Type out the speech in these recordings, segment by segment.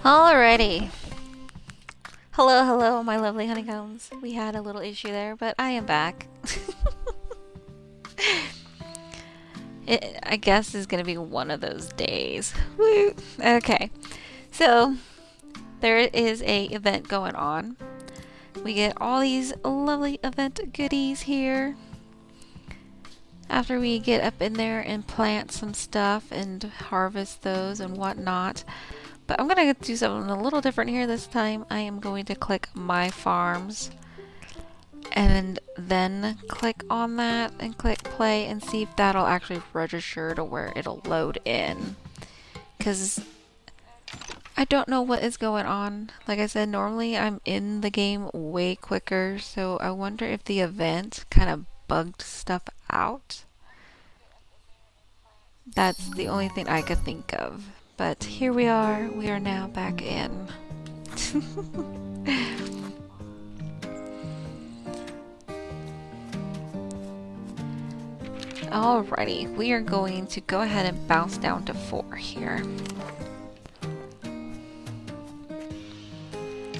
Alrighty. Hello, hello, my lovely honeycombs. We had a little issue there, but I am back. I guess is gonna be one of those days. Woo! Okay, so there is a event going on. We get all these lovely event goodies here. After we get up in there and plant some stuff and harvest those and whatnot. But I'm gonna do something a little different here this time. I am going to click my farms and then click on that and click play and see if that'll actually register to where it'll load in. Because I don't know what is going on. Like I said, normally I'm in the game way quicker, so I wonder if the event kind of bugged stuff out. That's the only thing I could think of. But here we are now back in. Alrighty, we are going to go ahead and bounce down to 4 here.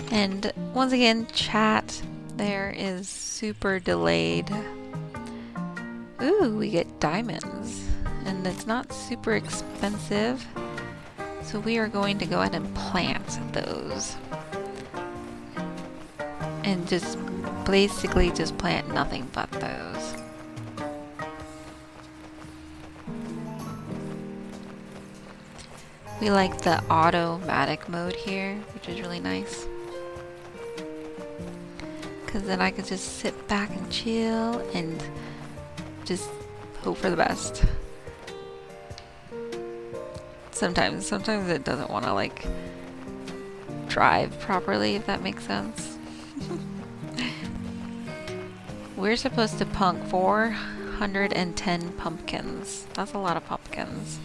And once again, chat there is super delayed. Ooh, we get diamonds. And it's not super expensive. So we are going to go ahead and plant those. And just basically just plant nothing but those. We like the automatic mode here, which is really nice. Because then I can just sit back and chill and just hope for the best. Sometimes it doesn't want to like drive properly, if that makes sense. We're supposed to punk 410 pumpkins. That's a lot of pumpkins.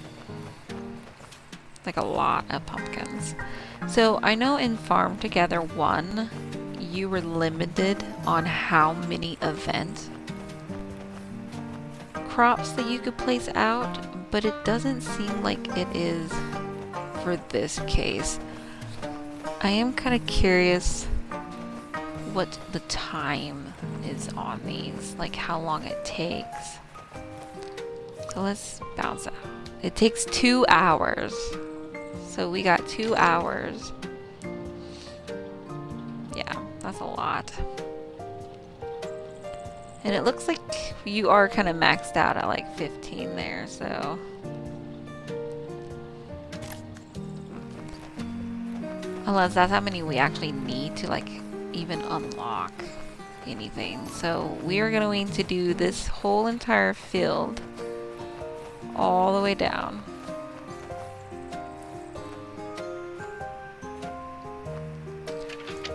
Like a lot of pumpkins. So I know in Farm Together 1, you were limited on how many event crops that you could place out, but it doesn't seem like it is for this case. I am kind of curious what the time is on these, like how long it takes. So let's bounce out. It takes 2 hours. So we got 2 hours. Yeah, that's a lot. And it looks like you are kind of maxed out at like 15 there, so. Unless that's how many we actually need to like even unlock anything. So we are going to do this whole entire field all the way down.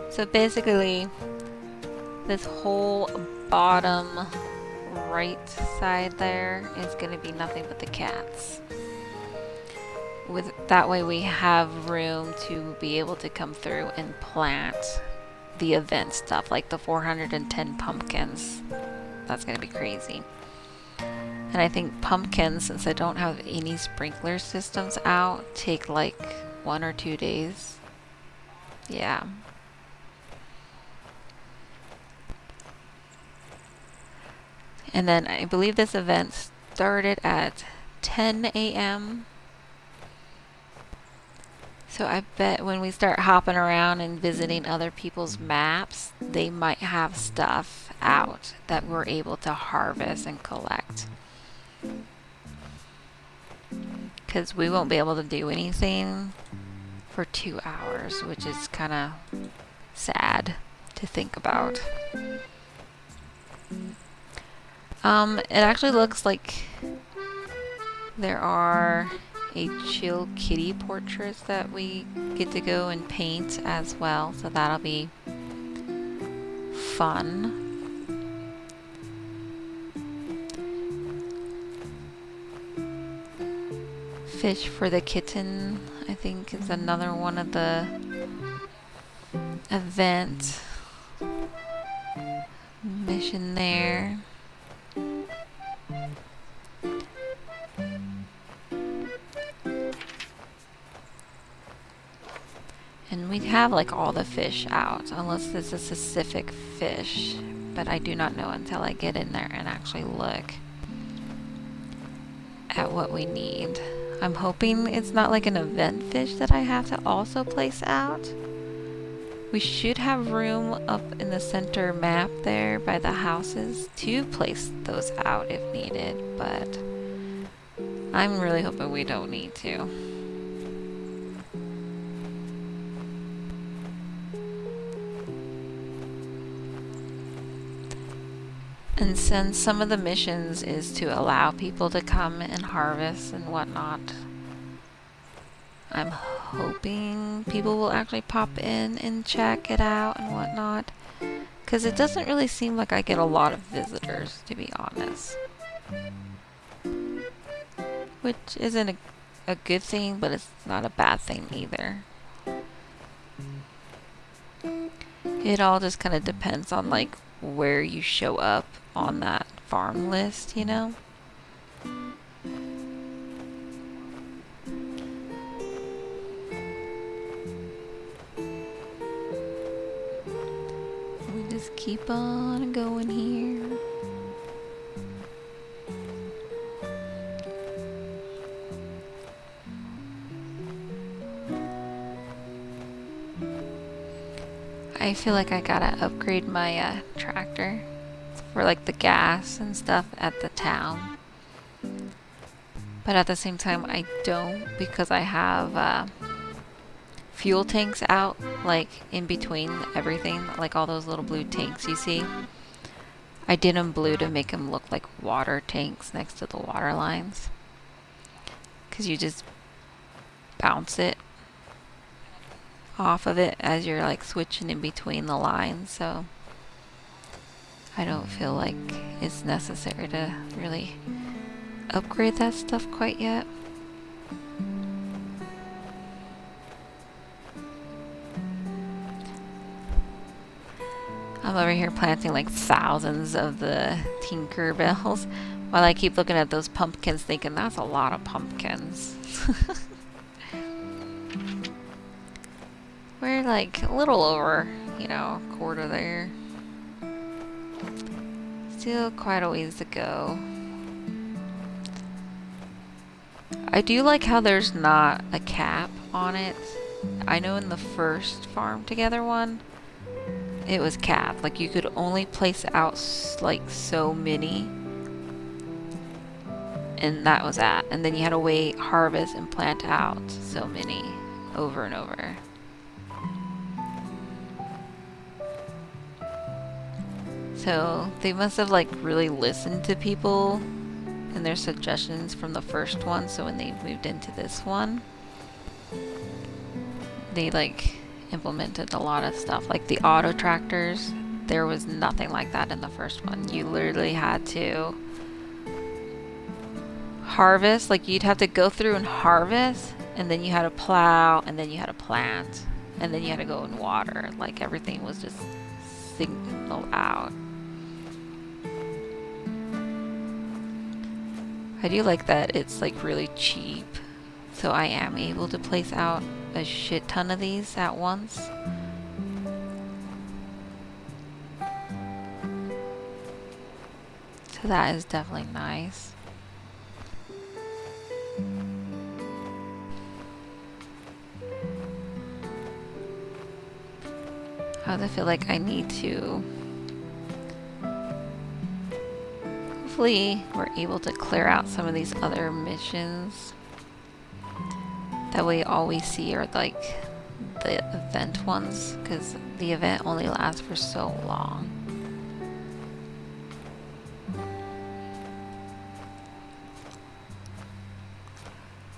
So basically, this whole bottom right side there is going to be nothing but the cats. With that way we have room to be able to come through and plant the event stuff, like the 410 pumpkins. That's going to be crazy. And I think pumpkins, since I don't have any sprinkler systems out, take like 1 or 2 days. Yeah. And then I believe this event started at 10 a.m. So I bet when we start hopping around and visiting other people's maps, they might have stuff out that we're able to harvest and collect. Because we won't be able to do anything for 2 hours, which is kind of sad to think about. It actually looks like there are a chill kitty portraits that we get to go and paint as well, so that'll be fun. Fish for the kitten, I think, is another one of the event mission there. And we have like all the fish out, unless there's a specific fish, but I do not know until I get in there and actually look at what we need. I'm hoping it's not like an event fish that I have to also place out. We should have room up in the center map there by the houses to place those out if needed, but I'm really hoping we don't need to. And since some of the missions is to allow people to come and harvest and whatnot, I'm hoping people will actually pop in and check it out and whatnot. Because it doesn't really seem like I get a lot of visitors, to be honest. Which isn't a good thing, but it's not a bad thing either. It all just kind of depends on like where you show up on that farm list, you know? We just keep on going here. I feel like I gotta upgrade my tractor for like the gas and stuff at the town. But at the same time I don't, because I have fuel tanks out like in between everything, like all those little blue tanks you see. I did them blue to make them look like water tanks next to the water lines, because you just bounce it off of it as you're like switching in between the lines, so I don't feel like it's necessary to really upgrade that stuff quite yet. I'm over here planting like thousands of the Tinkerbells while I keep looking at those pumpkins thinking that's a lot of pumpkins. We're like a little over, you know, a quarter there. Still quite a ways to go. I do like how there's not a cap on it. I know in the first farm together one, it was capped. Like you could only place out like so many, and that was that. And then you had to wait, harvest, and plant out so many over and over. So they must have like really listened to people and their suggestions from the first one, so when they moved into this one, they like implemented a lot of stuff. Like the auto tractors, there was nothing like that in the first one. You literally had to harvest, like you'd have to go through and harvest, and then you had to plow, and then you had to plant, and then you had to go and water. Like everything was just signaled out. I do like that it's like really cheap, so I am able to place out a shit ton of these at once. So that is definitely nice. I feel like I need to. Hopefully we're able to clear out some of these other missions. That way all we see are like the event ones, because the event only lasts for so long.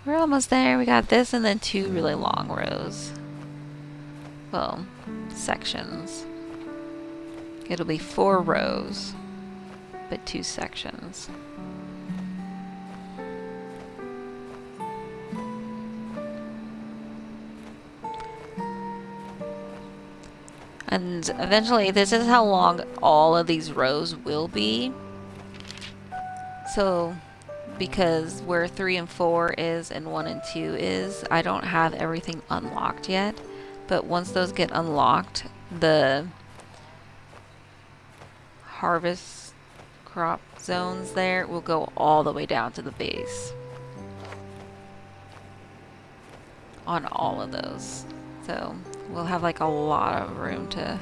We're almost there. We got this and then 2 really long rows. Well, sections. It'll be 4 rows, but 2 sections. And eventually, this is how long all of these rows will be. So, because where 3 and 4 is and 1 and 2 is, I don't have everything unlocked yet. but once those get unlocked, the harvest crop zones there will go all the way down to the base on all of those. So we'll have like a lot of room to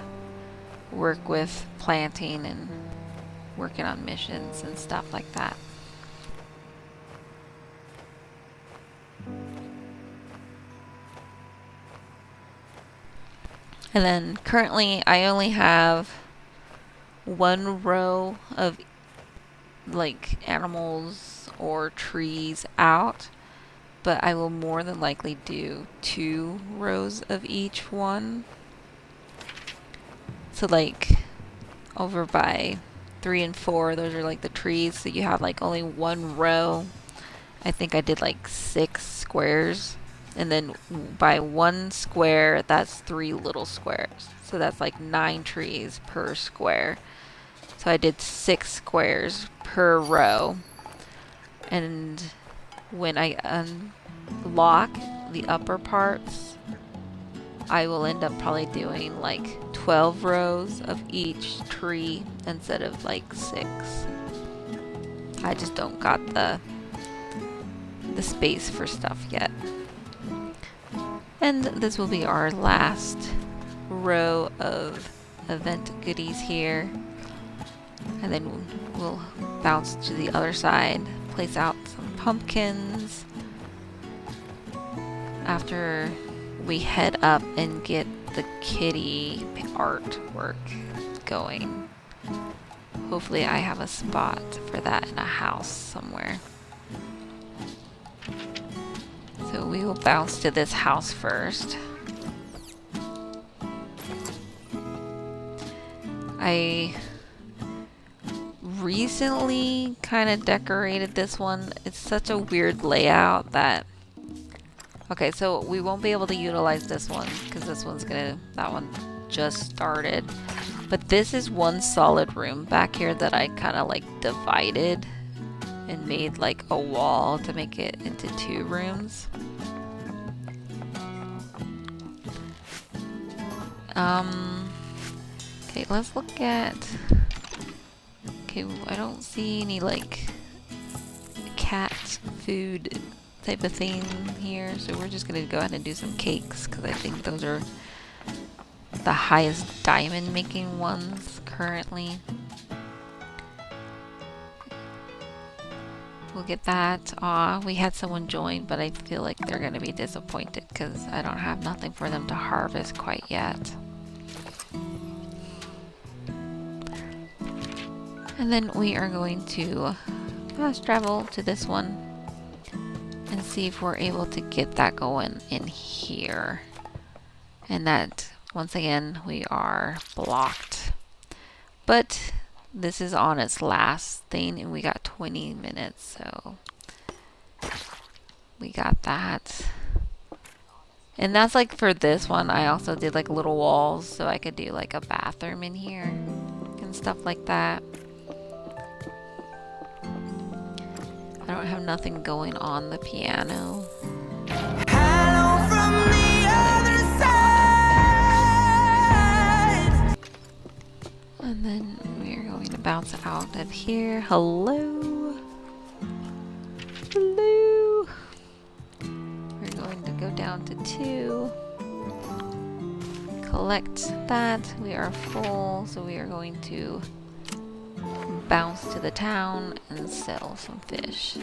work with planting and working on missions and stuff like that. And then currently I only have one row of like animals or trees out, but I will more than likely do 2 rows of each one. So like over by 3 and 4, those are like the trees, so you have like only 1 row. I think I did like 6 squares, and then by 1 square that's 3 little squares, so that's like 9 trees per square. So I did 6 squares per row, and when I unlock the upper parts, I will end up probably doing like 12 rows of each tree instead of like 6. I just don't got the space for stuff yet. And this will be our last row of event goodies here. And then we'll bounce to the other side, place out some pumpkins after we head up and get the kitty artwork going. Hopefully I have a spot for that in a house somewhere. So we will bounce to this house first. I recently kind of decorated this one. It's such a weird layout that... Okay, so we won't be able to utilize this one because that one just started. But this is one solid room back here that I kind of like divided and made like a wall to make it into 2 rooms. Okay, let's look at... Okay, I don't see any like cat food type of thing here, so we're just gonna go ahead and do some cakes because I think those are the highest diamond making ones currently. We'll get that. Aw, we had someone join, but I feel like they're gonna be disappointed because I don't have nothing for them to harvest quite yet. And then we are going to fast travel to this one and see if we're able to get that going in here. And that, once again, we are blocked. But this is on its last thing and we got 20 minutes, so we got that. And that's like for this one, I also did like little walls so I could do like a bathroom in here and stuff like that. I don't have nothing going on the piano. Hello from the other side. And then we are going to bounce out of here. Hello. Hello. We're going to go down to 2. Collect that. We are full, so we are going to bounce to the town and sell some fish.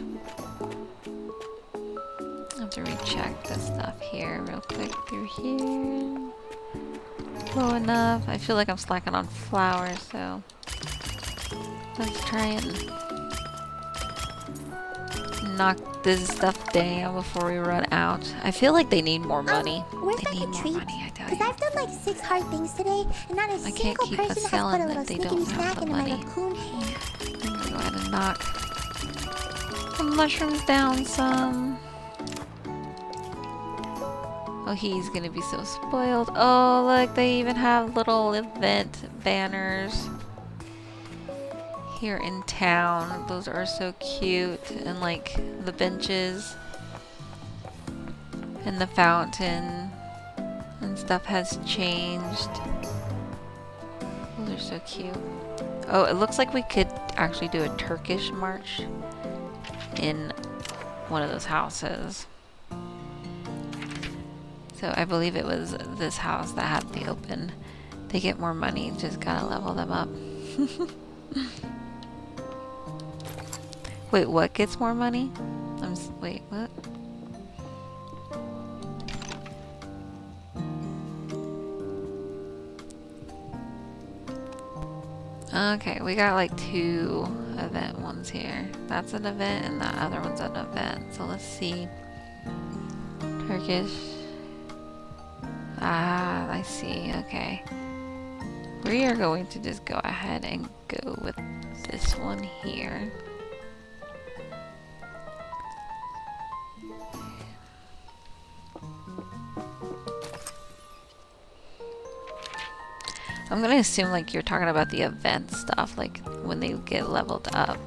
I have to recheck this stuff here real quick through here. Low enough. I feel like I'm slacking on flour, so let's try and knock this stuff down before we run out. I feel like they need more money. They need more money, I tell you. I've done like 6 hard things today, and not a single person has put a little sneaky snack into my raccoon hand. I'm gonna go ahead and knock the mushrooms down some. Oh, he's gonna be so spoiled. Oh, look, they even have little event banners here in town. Those are so cute. And like the benches and the fountain. And stuff has changed. Oh, they're so cute. Oh, it looks like we could actually do a Turkish march in one of those houses. So I believe it was this house that had the open. They get more money, just gotta level them up. Wait, what gets more money? Wait, what? Okay, we got like 2 event ones here. That's an event and that other one's an event. So let's see. Turkish. Ah, I see. Okay. We are going to just go ahead and go with this one here. I'm gonna assume like you're talking about the event stuff, like when they get leveled up.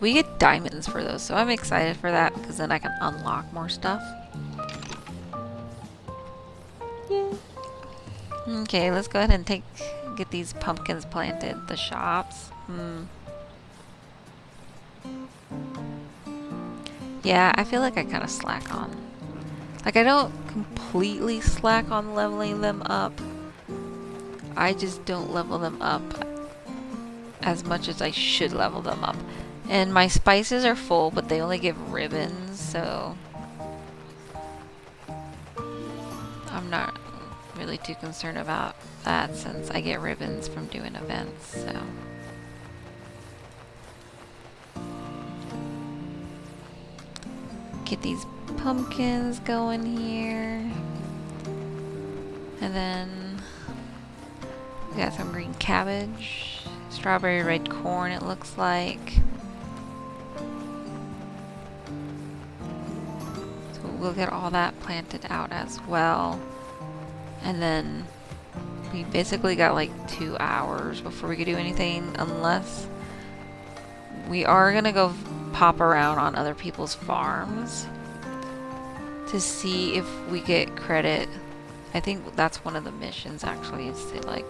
We get diamonds for those, so I'm excited for that because then I can unlock more stuff. Yeah. Okay, let's go ahead and get these pumpkins planted. The shops. Yeah, I feel like I kind of slack on. Like, I don't completely slack on leveling them up. I just don't level them up as much as I should level them up. And my spices are full, but they only give ribbons, so I'm not really too concerned about that since I get ribbons from doing events, so. Get these pumpkins going here. And then we got some green cabbage, strawberry red corn it looks like. So we'll get all that planted out as well. And then we basically got like 2 hours before we could do anything, unless we are gonna go pop around on other people's farms to see if we get credit. I think that's one of the missions actually, is to like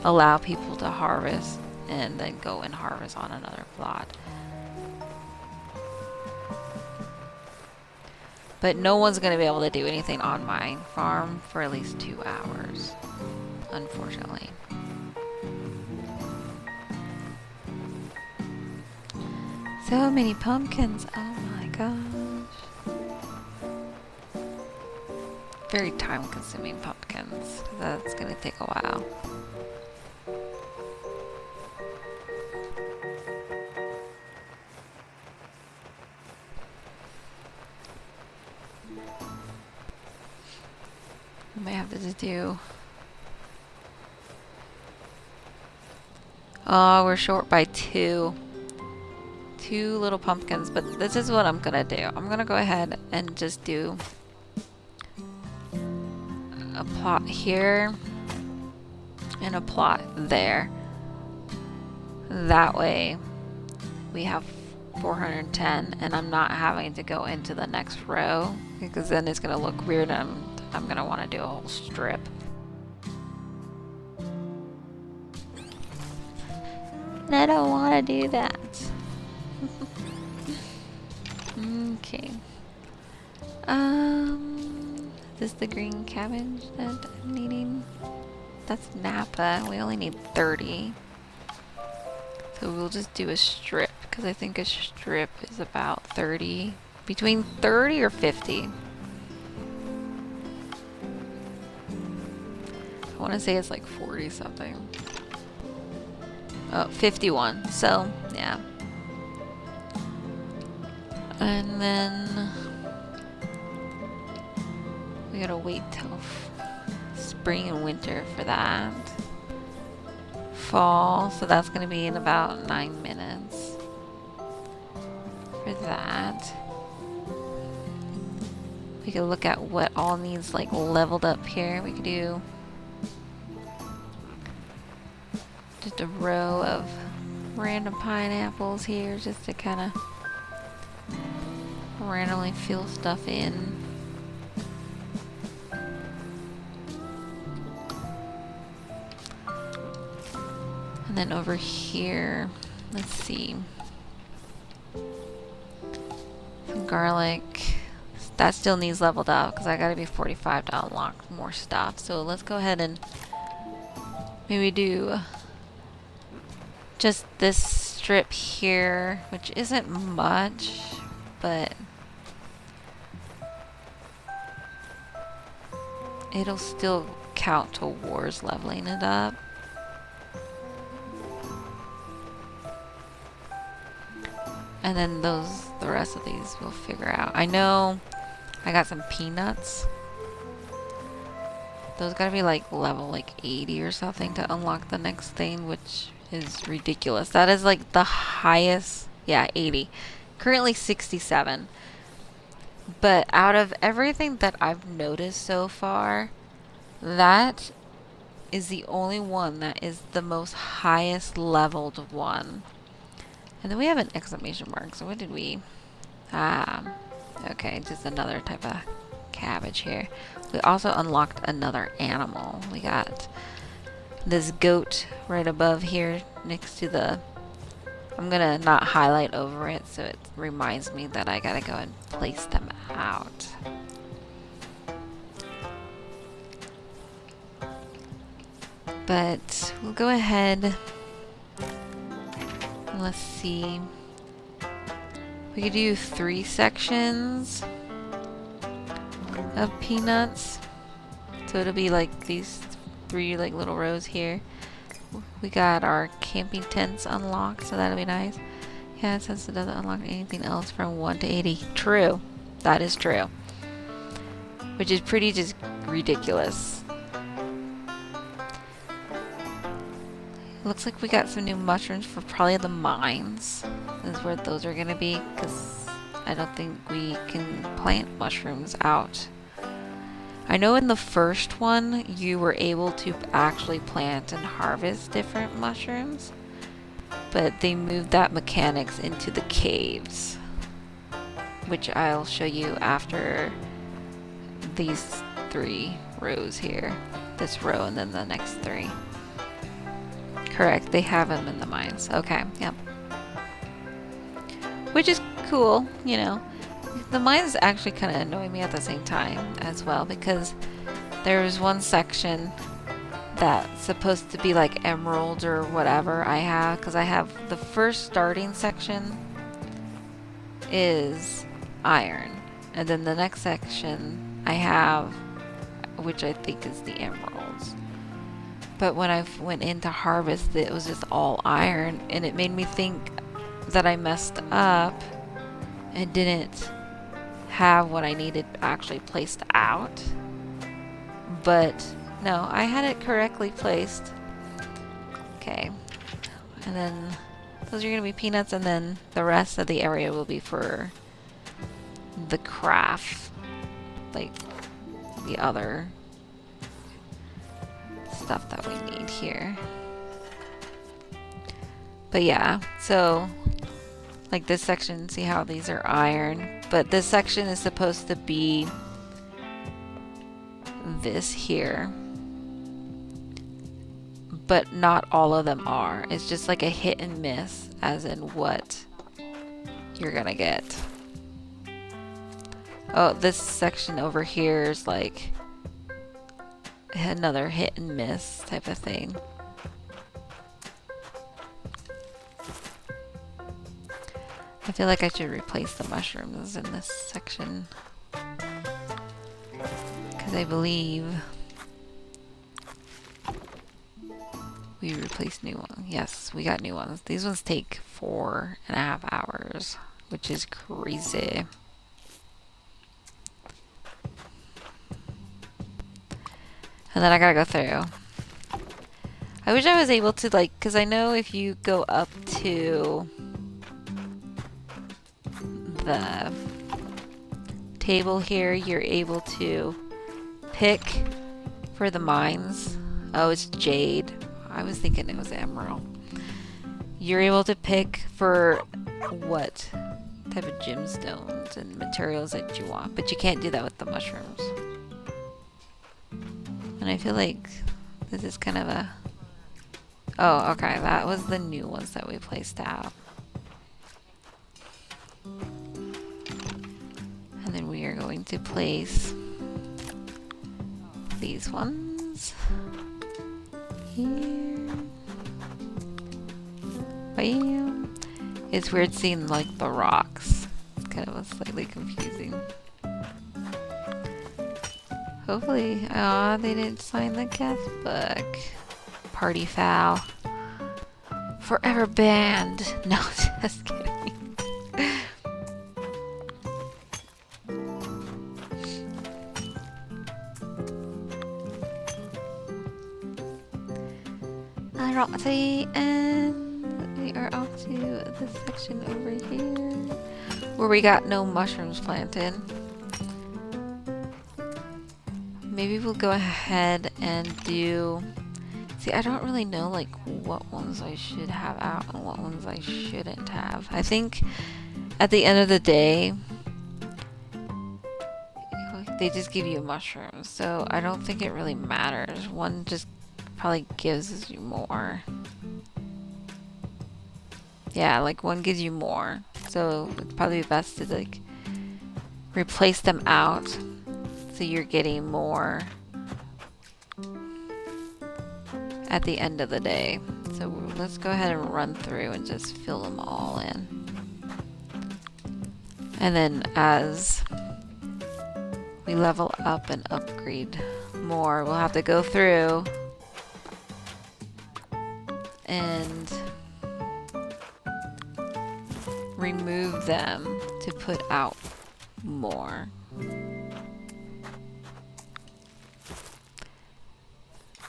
allow people to harvest and then go and harvest on another plot. But no one's going to be able to do anything on my farm for at least 2 hours, unfortunately. So many pumpkins. Oh my gosh. Very time consuming pumpkins. That's going to take a while. I might have to just do... Oh, we're short by 2. 2 little pumpkins, but this is what I'm gonna do. I'm gonna go ahead and just do a plot here and a plot there. That way we have 410 and I'm not having to go into the next row, because then it's gonna look weird and I'm gonna want to do a whole strip. And I don't want to do that. Okay. Is this the green cabbage that I'm needing? That's Napa. We only need 30. So we'll just do a strip, because I think a strip is about 30. Between 30 or 50. I want to say it's like 40 something. Oh, 51. So, yeah. And then we gotta wait till spring and winter for that. Fall, so that's gonna be in about 9 minutes for that. We could look at what all needs like leveled up here. We could do just a row of random pineapples here just to kind of randomly fill stuff in. And then over here, let's see. Some garlic. That still needs leveled up because I gotta be 45 to unlock more stuff. So let's go ahead and maybe do just this strip here, which isn't much, but it'll still count towards leveling it up. And then the rest of these we'll figure out. I know I got some peanuts. Those gotta be like level like 80 or something to unlock the next thing, which is ridiculous. That is like the highest, yeah, 80. Currently 67. But out of everything that I've noticed so far, that is the only one that is the most highest leveled one. And then we have an exclamation mark. So what did we... okay, just another type of cabbage here. We also unlocked another animal. We got this goat right above here next to the... I'm gonna not highlight over it so it reminds me that I gotta go and place them out. But we'll go ahead... Let's see. We could do 3 sections of peanuts. So it'll be like these 3 like little rows here. We got our camping tents unlocked, so that'll be nice. Yeah, since it doesn't unlock anything else from 1 to 80. True. That is true. Which is pretty just ridiculous. Looks like we got some new mushrooms for probably the mines. Is where those are gonna be, because I don't think we can plant mushrooms out. I know in the first one you were able to actually plant and harvest different mushrooms, but they moved that mechanics into the caves, which I'll show you after these 3 rows here. This row and then the next 3. Correct, they have them in the mines. Okay, yep. Which is cool, you know. The mines actually kind of annoy me at the same time as well, because there's one section that's supposed to be like emerald or whatever I have, because I have the first starting section is iron, and then the next section I have, which I think is the emeralds. But when I went in to harvest it was just all iron, and it made me think that I messed up and didn't have what I needed actually placed out. But no, I had it correctly placed. Okay. And then those are going to be peanuts, and then the rest of the area will be for the craft. Like the other stuff that we need here. But yeah, so like this section, see how these are iron, but this section is supposed to be this here, but not all of them are. It's just like a hit and miss as in what you're gonna get. Oh, this section over here is like another hit and miss type of thing. I feel like I should replace the mushrooms in this section, because I believe we replaced new ones. Yes, we got new ones. These ones take 4.5 hours, which is crazy. And then I gotta go through. I wish I was able to, like, because I know if you go up to the table here, you're able to pick for the mines. Oh, it's jade. I was thinking it was emerald. You're able to pick for what type of gemstones and materials that you want, but you can't do that with the mushrooms. And I feel like this is kind of a... Oh, okay, that was the new ones that we placed out. And then we are going to place these ones here. Bam. It's weird seeing like the rocks. It's kind of slightly confusing. Hopefully, they didn't sign the guest book. Party foul. Forever banned. No, just kidding. Alrighty, and we are off to this section over here where we got no mushrooms planted. Maybe we'll go ahead and do... See, I don't really know like what ones I should have out and what ones I shouldn't have. I think at the end of the day, they just give you mushrooms, so I don't think it really matters. One just probably gives you more. Yeah, like one gives you more, so it's probably best to like replace them out so you're getting more at the end of the day. So let's go ahead and run through and just fill them all in. And then as we level up and upgrade more, we'll have to go through and remove them to put out more.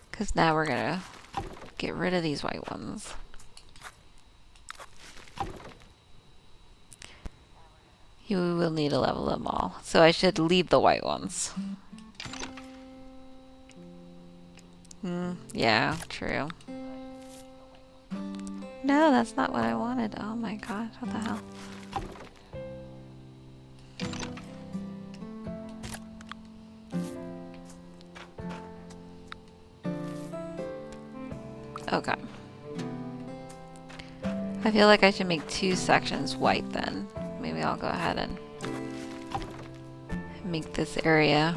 Because now we're gonna get rid of these white ones. You will need to level them all. So I should leave the white ones. Yeah, true. No, that's not what I wanted. Oh my gosh, what the hell? Okay. I feel like I should make 2 sections white then. Maybe I'll go ahead and make this area.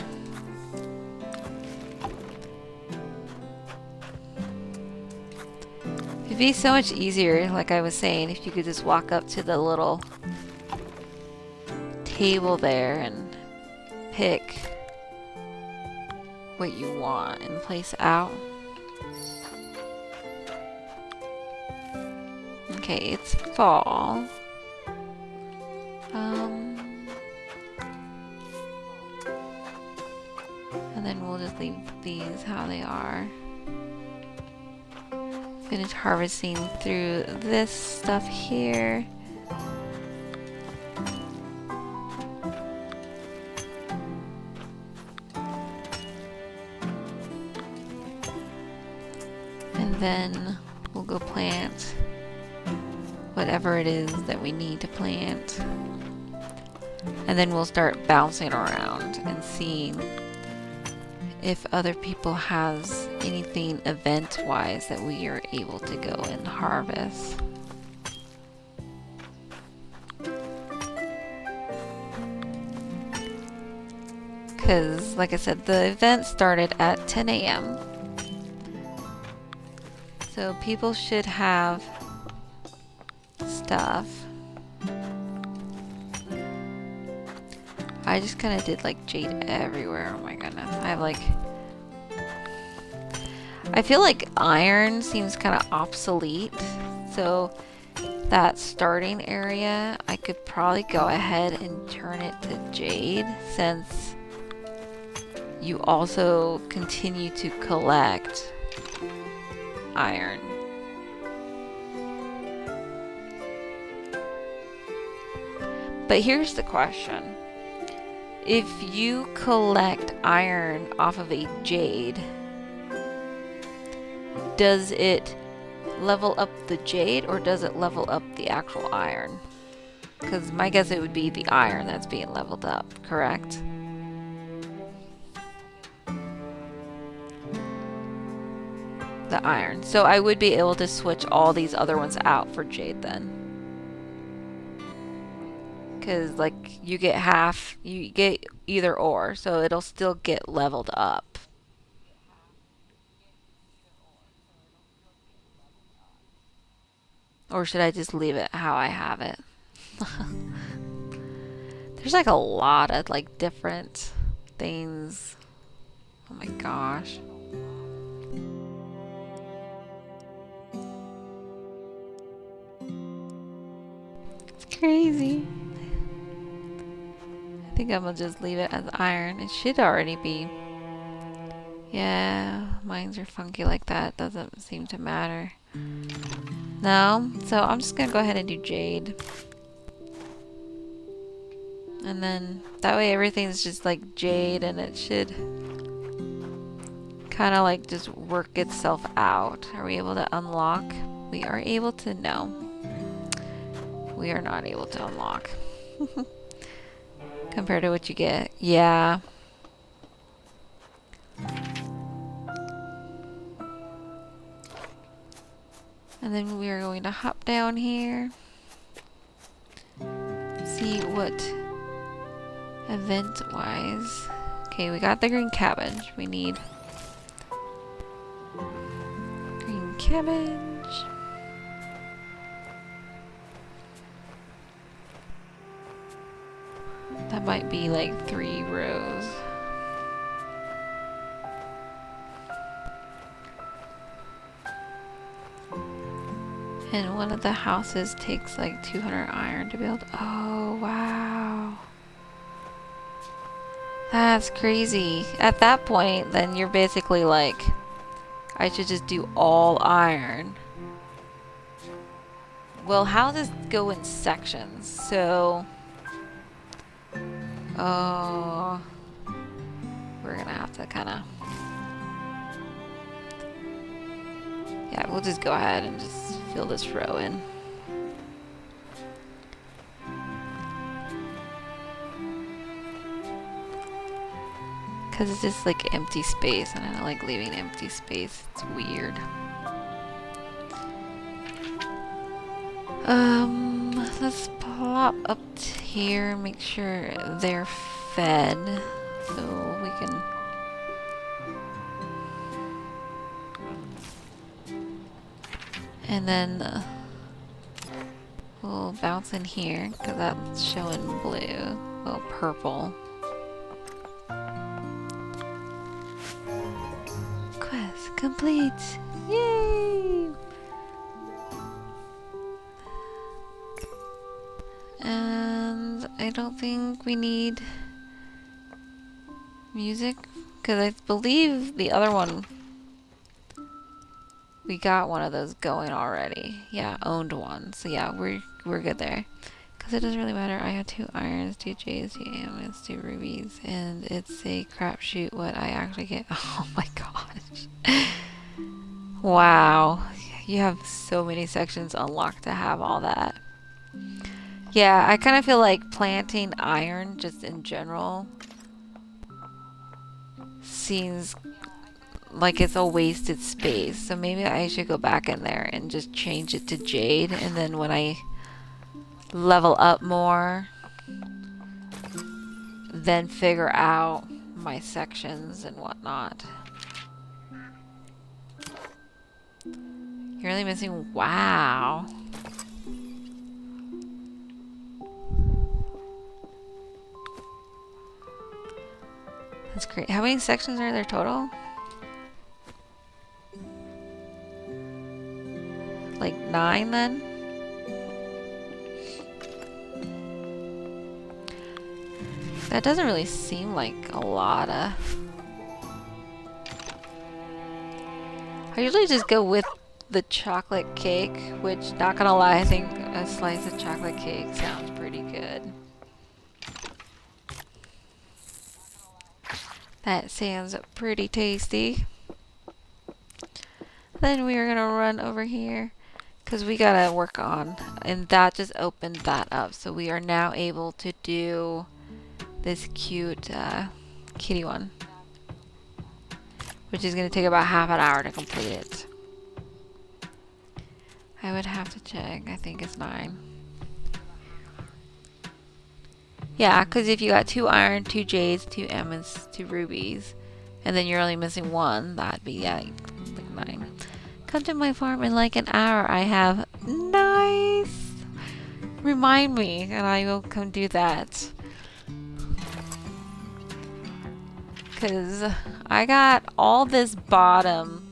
It'd be so much easier, like I was saying, if you could just walk up to the little table there and pick what you want and place out. Okay, it's fall. And then we'll just leave these how they are. Finish harvesting through this stuff here. And then we'll go plant whatever it is that we need to plant. And then we'll start bouncing around and seeing if other people has anything event-wise that we are able to go and harvest. Because, like I said, the event started at 10 a.m. So people should have stuff. I just kind of did like jade everywhere. Oh my goodness. I have like... I feel like iron seems kind of obsolete. So that starting area, I could probably go ahead and turn it to jade, since you also continue to collect iron. But here's the question. If you collect iron off of a jade, does it level up the jade or does it level up the actual iron? Because my guess it would be the iron that's being leveled up, correct? The iron. So I would be able to switch all these other ones out for jade then. Because, like, you get half, you get either or, so it'll still get leveled up. Or should I just leave it how I have it? There's like a lot of like different things. Oh my gosh. It's crazy. I think I'm gonna just leave it as iron. It should already be. Yeah, mines are funky like that. Doesn't seem to matter. No, so I'm just gonna go ahead and do jade. And then that way everything's just like jade and it should kind of like just work itself out. Are we able to unlock? We are able to, no. We are not able to unlock. Compared to what you get. Yeah. And then we are going to hop down here. See what event wise. Okay, we got the green cabbage. We need green cabbage. That might be like 3 rows. And one of the houses takes like 200 iron to build. Oh, wow. That's crazy. At that point, then you're basically like, I should just do all iron. Well, houses go in sections, so... Oh... We're gonna have to kind of... Yeah, we'll just go ahead and just fill this row in. Because it's just like empty space, and I don't like leaving empty space. It's weird. Let's plop up here and make sure they're fed. So we can... And then we'll bounce in here, because that's showing blue. Well, purple. Quest complete! Yay! And I don't think we need music, because I believe the other one, we got one of those going already. Yeah, owned one. So yeah, we're good there. Because it doesn't really matter. I have 2 irons, 2 jades, 2 amethysts, 2 rubies, and it's a crapshoot what I actually get. Oh my gosh. Wow. You have so many sections unlocked to have all that. Yeah, I kind of feel like planting iron just in general seems like it's a wasted space. So maybe I should go back in there and just change it to jade, and then when I level up more, then figure out my sections and whatnot. You're really missing, wow. That's great. How many sections are there total? Like 9 then? That doesn't really seem like a lot of... I usually just go with the chocolate cake, which, not gonna lie, I think a slice of chocolate cake sounds pretty good. That sounds pretty tasty. Then we are gonna run over here because we gotta work on and that just opened that up. So we are now able to do this cute kitty one, which is going to take about half an hour to complete it. I would have to check. I think it's 9. Yeah, because if you got 2 iron, 2 jades, 2 emeralds, 2 rubies, and then you're only missing 1, that'd be, yeah, like 9. Come to my farm in like an hour. I have. Nice! Remind me, and I will come do that. Because I got all this bottom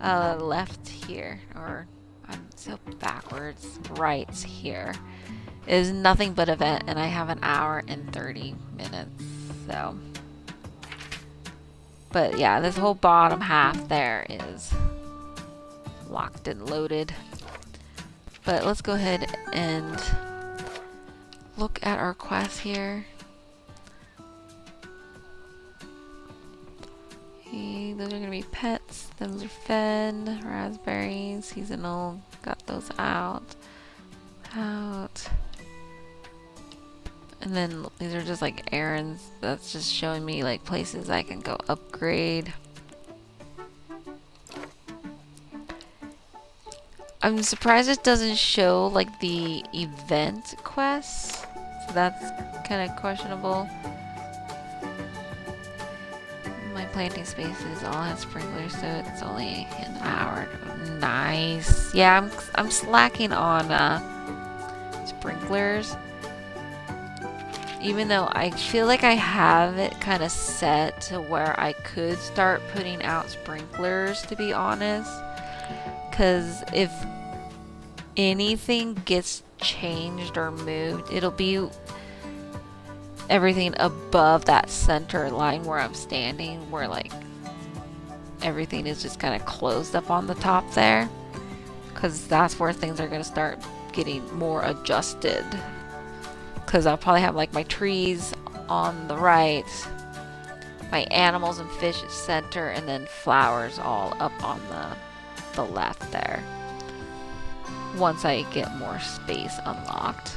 left here, or I'm so backwards, right here, is nothing but event, and I have an hour and 30 minutes, so. But yeah, this whole bottom half there is locked and loaded. But let's go ahead and look at our quests here. Okay, those are gonna be pets. Those are fed. Raspberries, seasonal. Got those out. And then these are just like errands. That's just showing me like places I can go upgrade. I'm surprised it doesn't show like the event quests. So that's kind of questionable. My planting spaces all have sprinklers, so it's only an hour. Nice. Yeah, I'm slacking on sprinklers. Even though I feel like I have it kind of set to where I could start putting out sprinklers, to be honest. Because if anything gets changed or moved, it'll be everything above that center line where I'm standing, where like everything is just kind of closed up on the top there. Because that's where things are going to start getting more adjusted. Because I'll probably have like my trees on the right, my animals and fish at center, and then flowers all up on the left there. Once I get more space unlocked.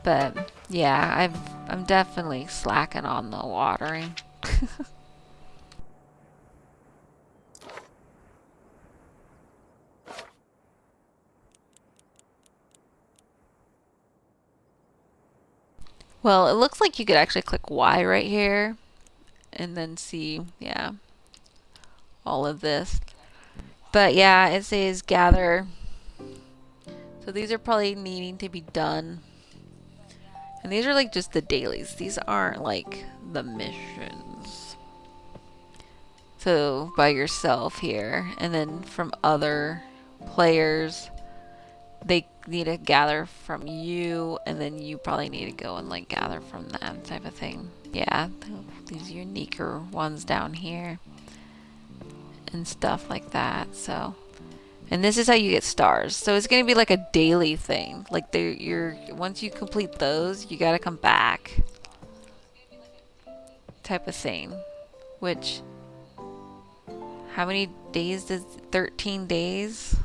But yeah, I'm definitely slacking on the watering. Well, it looks like you could actually click Y right here and then see, yeah, all of this. But yeah, it says gather. So these are probably needing to be done. And these are like just the dailies. These aren't like the missions. So by yourself here. And then from other players, they need to gather from you, and then you probably need to go and like gather from them, type of thing. Yeah, these uniquer ones down here and stuff like that. So, and this is how you get stars. So it's gonna be like a daily thing. Like once you complete those, you gotta come back, type of thing. Which, how many days does 13 days?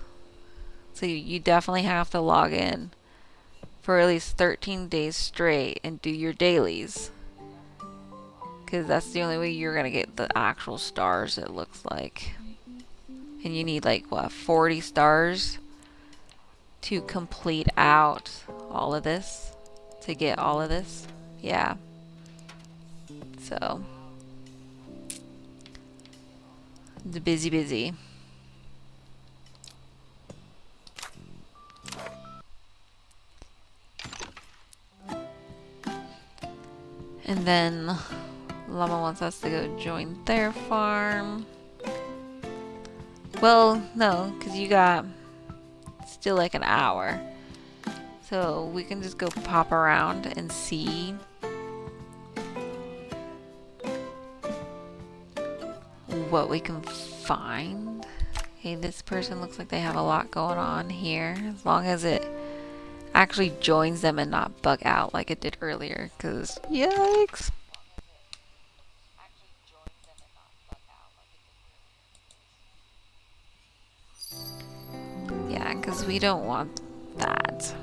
So you definitely have to log in for at least 13 days straight and do your dailies. Because that's the only way you're going to get the actual stars, it looks like. And you need like, what, 40 stars to complete out all of this? To get all of this? Yeah. So. It's busy. And then Llama wants us to go join their farm. Well, no, because you got still like an hour. So we can just go pop around and see what we can find. Hey, this person looks like they have a lot going on here. As long as it actually joins them and not bug out like it did earlier, because yikes. Yeah, because we don't want that.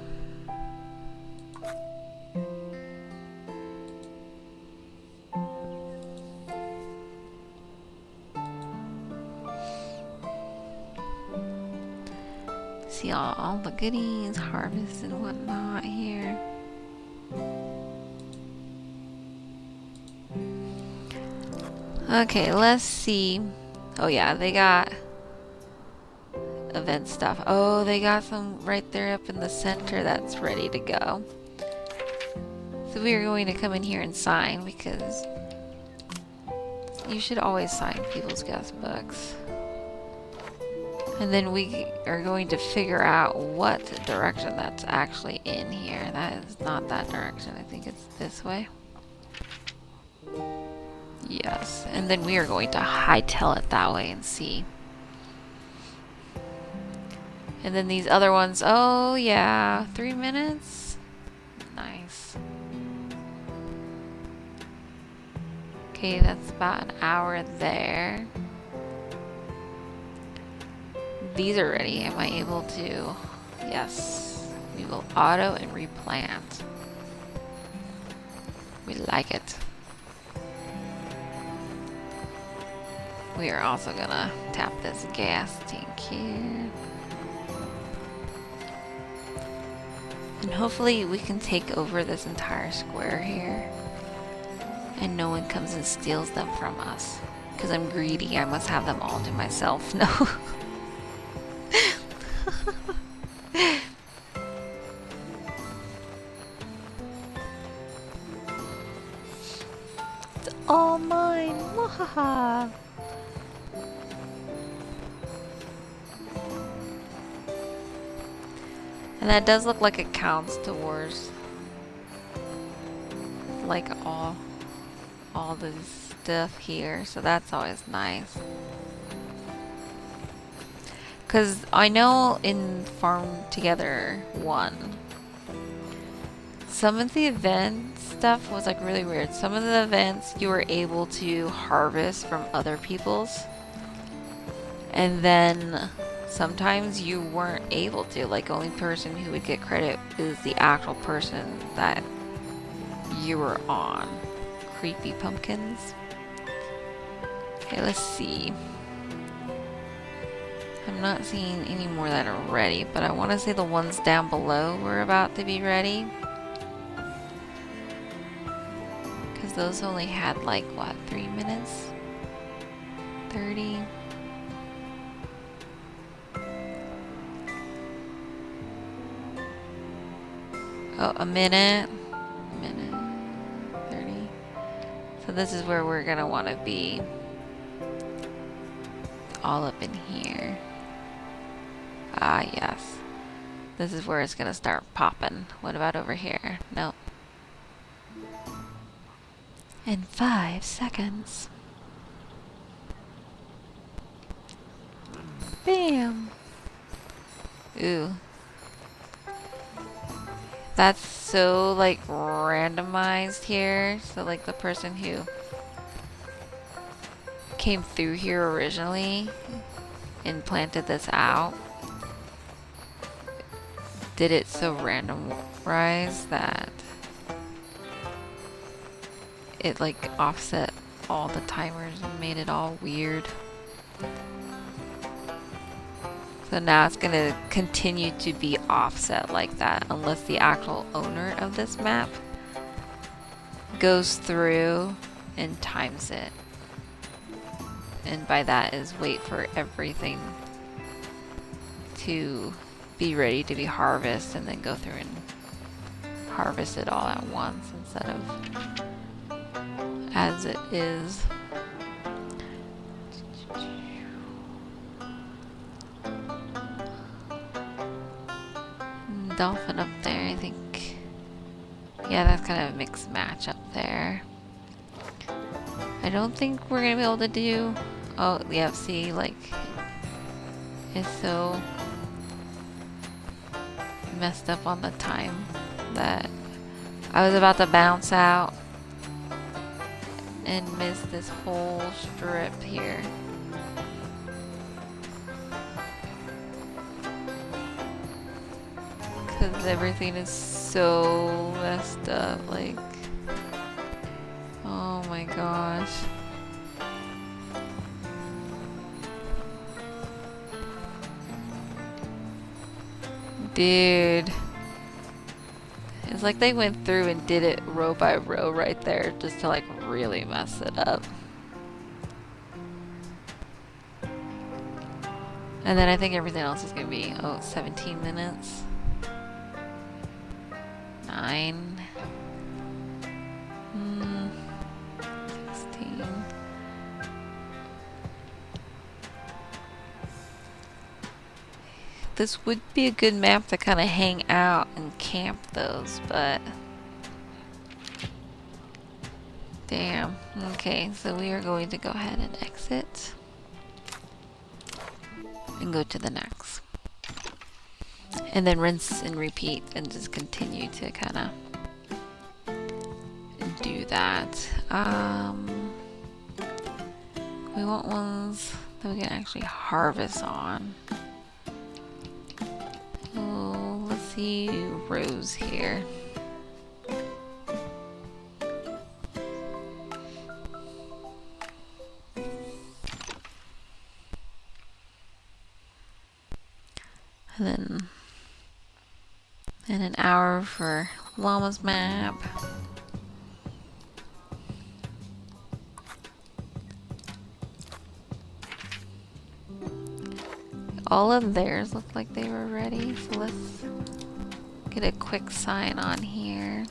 See all the goodies, harvest and whatnot here. Okay, let's see. Oh yeah, they got event stuff. Oh, they got some right there up in the center that's ready to go. So we are going to come in here and sign because you should always sign people's guest books. And then we are going to figure out what direction that's actually in here. That is not that direction. I think it's this way. Yes. And then we are going to hightail it that way and see. And then these other ones. Oh, yeah. 3 minutes? Nice. Okay, that's about an hour there. These are ready. Am I able to? Yes. We will auto and replant. We like it. We are also gonna tap this gas tank here. And hopefully we can take over this entire square here. And no one comes and steals them from us. Because I'm greedy. I must have them all to myself. No. It's all mine. Wahaha. And that does look like it counts towards like all the stuff here, so that's always nice. Because I know in Farm Together 1, some of the event stuff was like really weird. Some of the events you were able to harvest from other people's, and then sometimes you weren't able to. Like, only person who would get credit is the actual person that you were on. Creepy pumpkins. Okay, let's see. I'm not seeing any more that are ready, but I want to say the ones down below were about to be ready. Because those only had like, what, 3 minutes? 30? Oh, a minute. 30. So this is where we're going to want to be. All up in here. Ah, yes. This is where it's going to start popping. What about over here? Nope. In 5 seconds. Bam! Ooh. That's so, like, randomized here. So, like, the person who came through here originally and planted this out did it so randomized that it, like, offset all the timers and made it all weird. So now it's gonna continue to be offset like that unless the actual owner of this map goes through and times it. And by that is wait for everything to be ready to be harvested and then go through and harvest it all at once instead of as it is. Dolphin up there, I think. Yeah, that's kind of a mixed match up there. I don't think we're gonna be able to do. Oh, yeah, see, like, it's so messed up on the time that I was about to bounce out and miss this whole strip here. because everything is so messed up. Like, oh my gosh. Dude. It's like they went through and did it row by row right there just to like really mess it up. And then I think everything else is gonna be, 17 minutes. 9. 16. This would be a good map to kind of hang out and camp those, but damn. Okay, so we are going to go ahead and exit and go to the next. And then rinse and repeat and just continue to kind of do that. We want ones that we can actually harvest on. Oh, let's see rows here. And then in an hour for llama's map. All of theirs look like they were ready, so let's get a quick sign on here.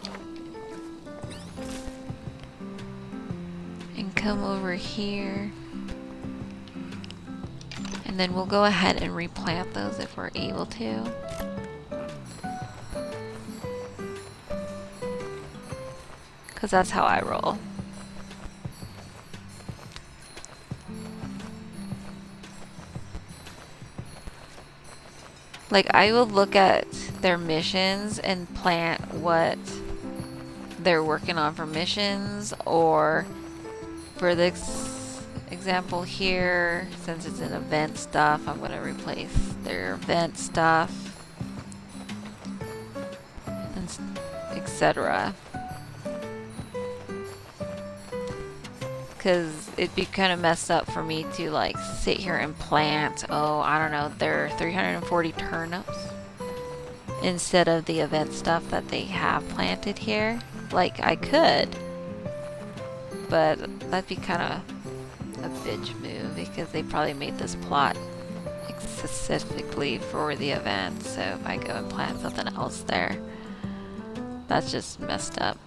And come over here. And then we'll go ahead and replant those if we're able to. Because that's how I roll. Like, I will look at their missions and plant what they're working on for missions, or for this example here, since it's an event stuff, I'm going to replace their event stuff, and etc. Because it'd be kind of messed up for me to like sit here and plant, I don't know, their 340 turnips instead of the event stuff that they have planted here. Like, I could, but that'd be kind of a bitch move because they probably made this plot specifically for the event. So if I go and plant something else there, that's just messed up.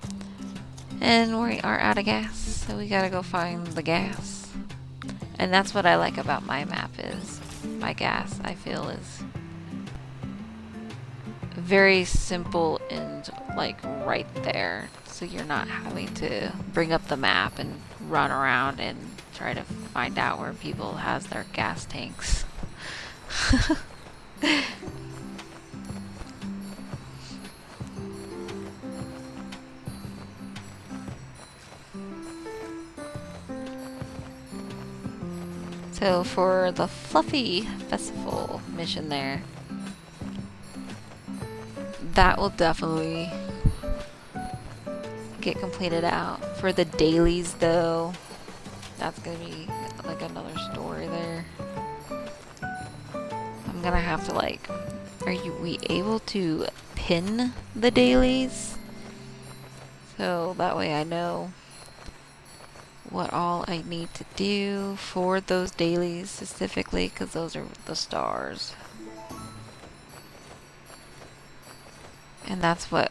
And we are out of gas, so we gotta go find the gas. And that's what I like about my map, is my gas, I feel, is very simple and like right there. So you're not having to bring up the map and run around and try to find out where people has their gas tanks. So for the Fluffy Festival mission there, that will definitely get completed out. For the dailies though, that's gonna be like another story there. I'm gonna have to like, we able to pin the dailies? So that way I know what all I need to do for those dailies specifically, because those are the stars. And that's what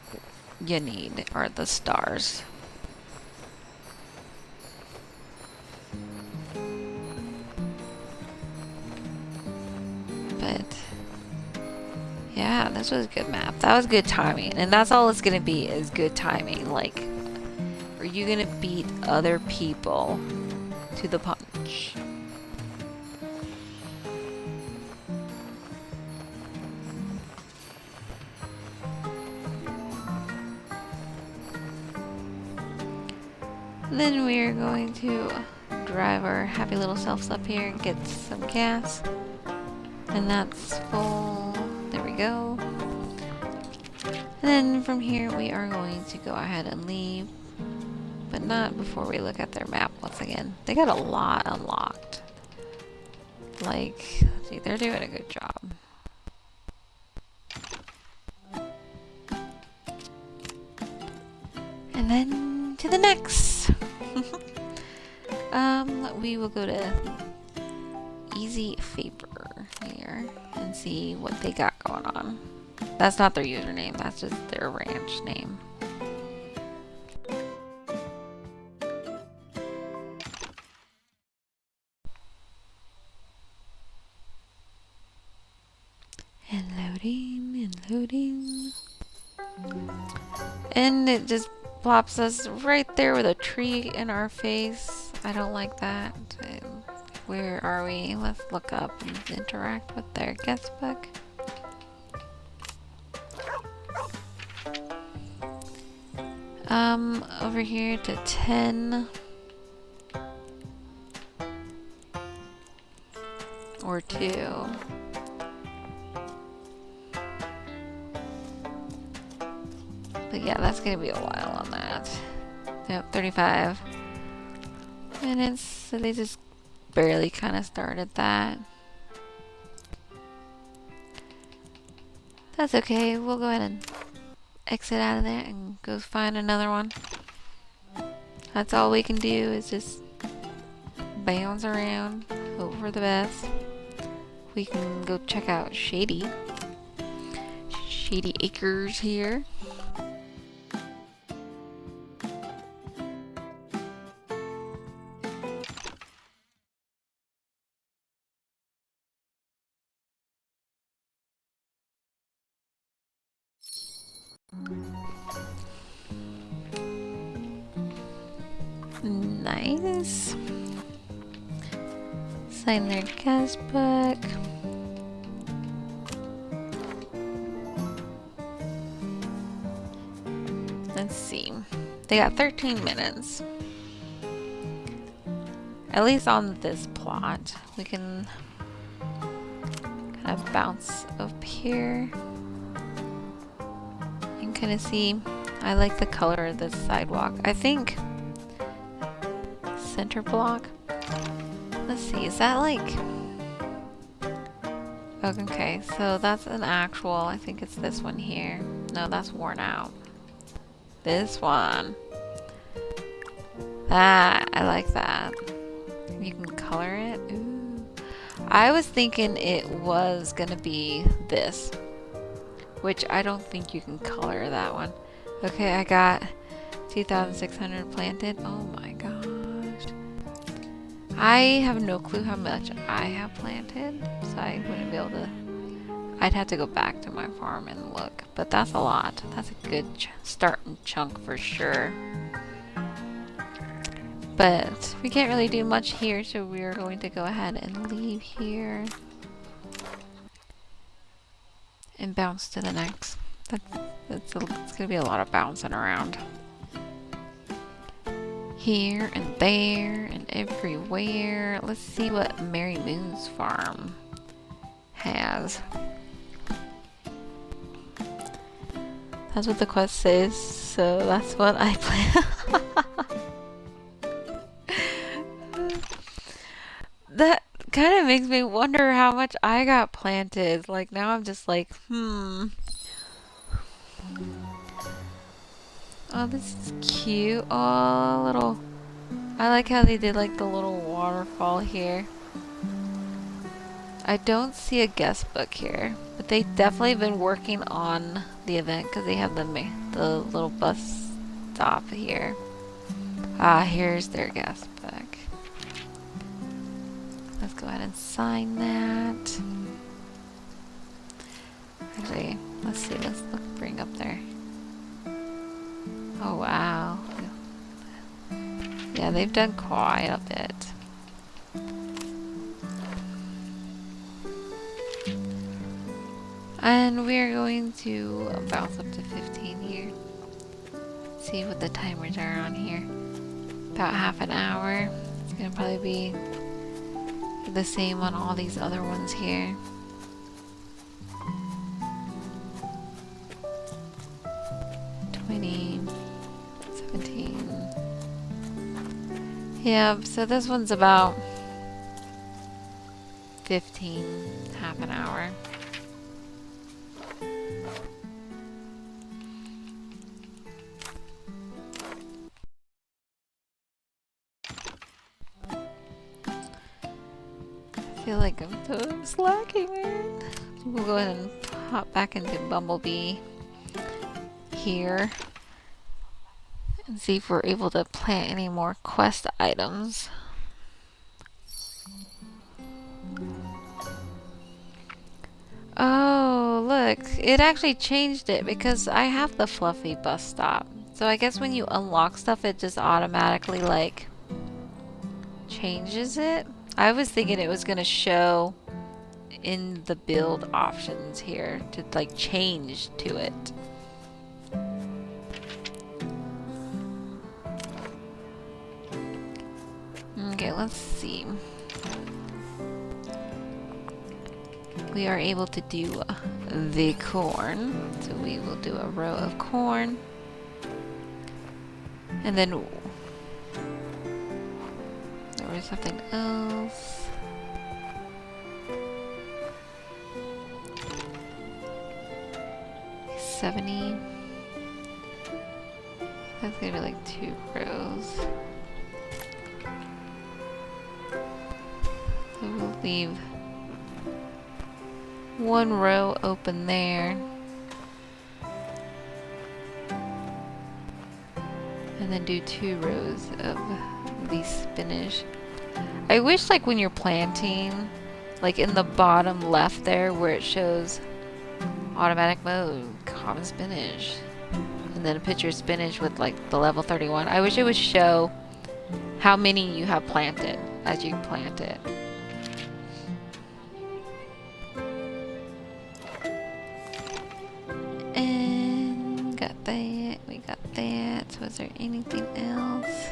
you need, are the stars. But yeah, this was a good map. That was good timing. And that's all it's gonna be, is good timing. Like, are you gonna beat other people to the punch? Then we're going to drive our happy little selves up here and get some gas. And that's full. There we go. And then from here we are going to go ahead and leave, but not before we look at their map once again. They got a lot unlocked. Like, see, they're doing a good job. And then to the next. We will go to Easy Favor here and see what they got going on. That's not their username, that's just their ranch name. And loading, and loading. And it just plops us right there with a tree in our face. I don't like that. Where are we? Let's look up and interact with their guest book. Over here to 10. Or 2. But yeah, that's gonna be a while on that. Yep, 35 minutes. So they just barely kind of started that. That's okay. We'll go ahead and exit out of there and go find another one. That's all we can do is just bounce around, hope for the best. We can go check out Shady Acres here. Nice. Sign their guest book. Let's see. They got 13 minutes. At least on this plot. We can kind of bounce up here. You can kind of see. I like the color of this sidewalk. I think center block. Let's see, is that like... Okay, so that's an actual, I think it's this one here. No, that's worn out. This one. That, I like that. You can color it. Ooh. I was thinking it was gonna be this, which I don't think you can color that one. Okay, I got 2,600 planted. Oh my gosh. I have no clue how much I have planted, so I wouldn't be able to... I'd have to go back to my farm and look, but that's a lot. That's a good starting chunk for sure. But we can't really do much here, so we're going to go ahead and leave here. And bounce to the next. It's going to be a lot of bouncing around. Here and there and everywhere. Let's see what Mary Moon's farm has. That's what the quest says, so that's what I plan. That kind of makes me wonder how much I got planted. Like now I'm just like, Oh, this is cute. Oh, little... I like how they did like the little waterfall here. I don't see a guest book here, but they definitely been working on the event because they have the little bus stop here. Ah, here's their guest book. Let's go ahead and sign that. Actually, let's see. Let's bring up there. Oh wow. Yeah, they've done quite a bit. And we're going to bounce up to 15 here. See what the timers are on here. About half an hour. It's gonna probably be the same on all these other ones here. Yeah, so this one's about 15, half an hour. I feel like I'm so slacking, man. We'll go ahead and hop back into Bumblebee here and see if we're able to plant any more quest items. Oh, look, it actually changed it because I have the fluffy bus stop. So I guess when you unlock stuff, it just automatically like changes it. I was thinking it was gonna show in the build options here to like change to it. Okay, let's see. We are able to do the corn, so we will do a row of corn, and then there was something else. $70. That's gonna be like 2 rows. So we'll leave 1 row open there. And then do 2 rows of the spinach. I wish like when you're planting, like in the bottom left there where it shows automatic mode, common spinach, and then a picture of spinach with like the level 31. I wish it would show how many you have planted as you plant it. And got that, we got that. So is there anything else?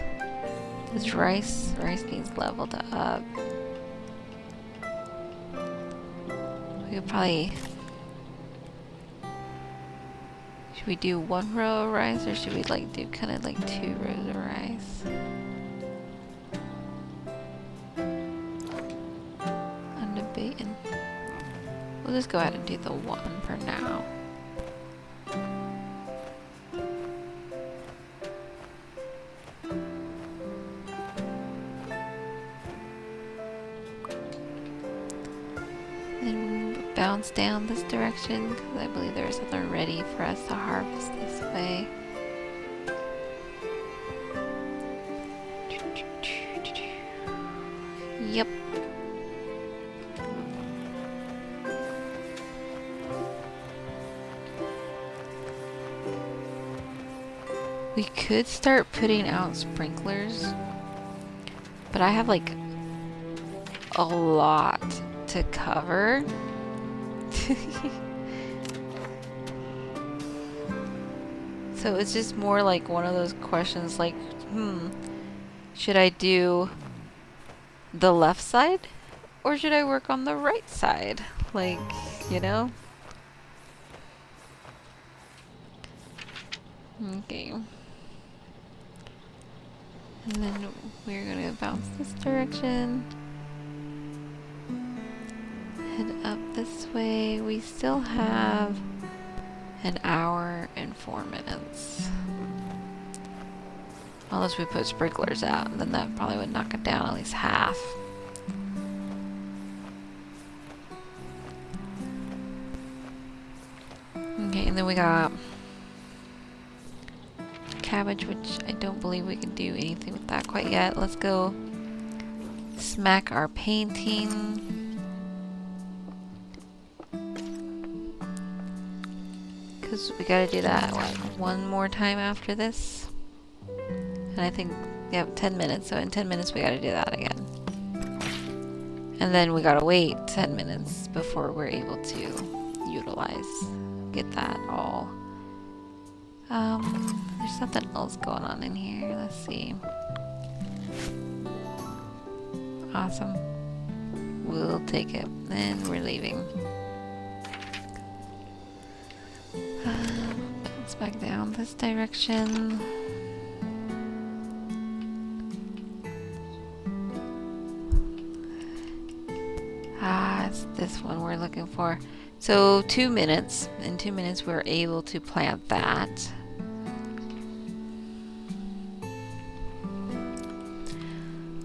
This rice needs leveled up. We could probably, should we do 1 row of rice or should we like do kind of like 2 rows of rice? I'm debating. We'll just go ahead and do the 1 for now. Then bounce down this direction because I believe there is something ready for us to harvest this way. Yep. We could start putting out sprinklers, but I have like a lot to cover. So it's just more like one of those questions like, should I do the left side or should I work on the right side? Like, you know? Okay. And then we're gonna bounce this direction. Head up this way. We still have an hour and 4 minutes. Unless we put sprinklers out, and then that probably would knock it down at least half. Okay, and then we got cabbage, which I don't believe we can do anything with that quite yet. Let's go smack our painting. Because we gotta do that, what, 1 more time after this? And I think we have 10 minutes, so in 10 minutes we gotta do that again. And then we gotta wait 10 minutes before we're able to get that all. There's something else going on in here. Let's see. Awesome. We'll take it. And we're leaving. Bounce back down this direction. That's this one we're looking for. So 2 minutes. In 2 minutes we're able to plant that.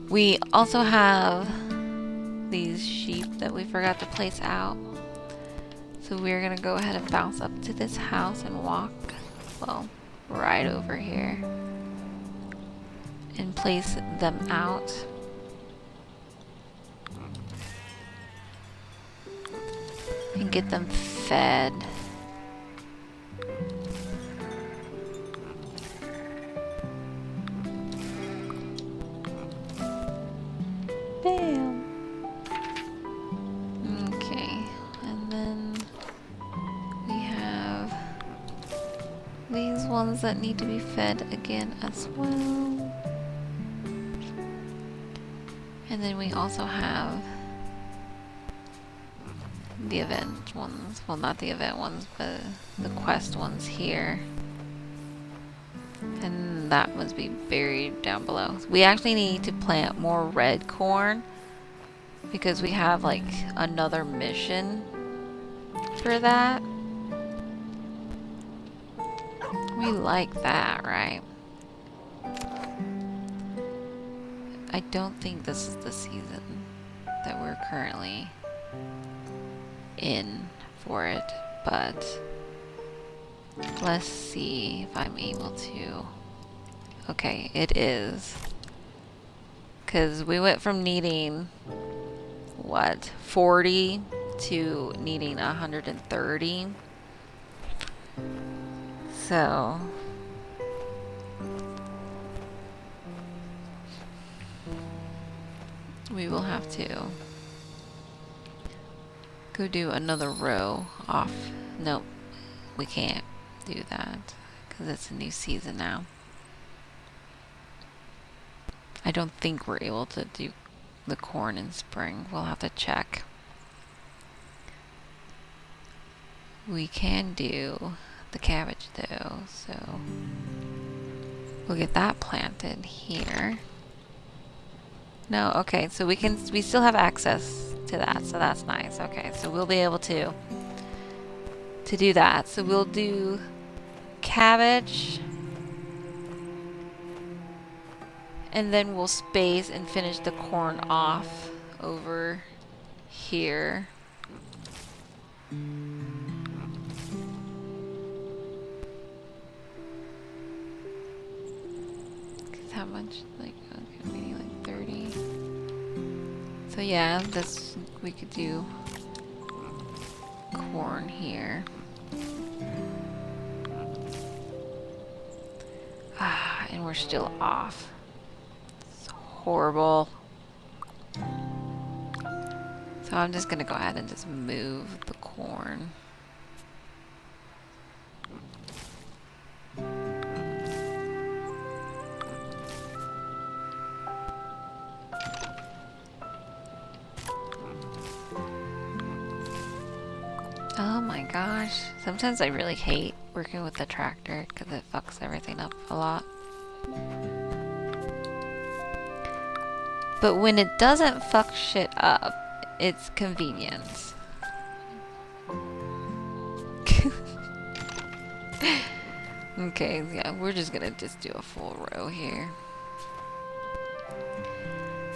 We also have these sheep that we forgot to place out. So we're gonna go ahead and bounce up to this house and walk, well, right over here and place them out. And get them fed. Bam! Okay, and then we have these ones that need to be fed again as well. And then we also have the event ones. Well, not the event ones, but the quest ones here. And that must be buried down below. We actually need to plant more red corn because we have like another mission for that. We like that, right? I don't think this is the season that we're currently in for it, but let's see if I'm able to. Okay, it is. Because we went from needing, what, 40 to needing 130. So we will have to go do another row off. Nope, we can't do that because it's a new season now. I don't think we're able to do the corn in spring. We'll have to check. We can do the cabbage though, so we'll get that planted here. No, okay, so we still have access to that, so that's nice. Okay, so we'll be able to do that. So we'll do cabbage, and then we'll space and finish the corn off over here. How much? Like, okay, maybe like 30. So yeah, this we could do corn here. Ah, and we're still off. It's horrible. So I'm just gonna go ahead and just move the corn. Oh my gosh. Sometimes I really hate working with the tractor because it fucks everything up a lot. But when it doesn't fuck shit up, it's convenience. Okay, yeah, we're just gonna just do a full row here.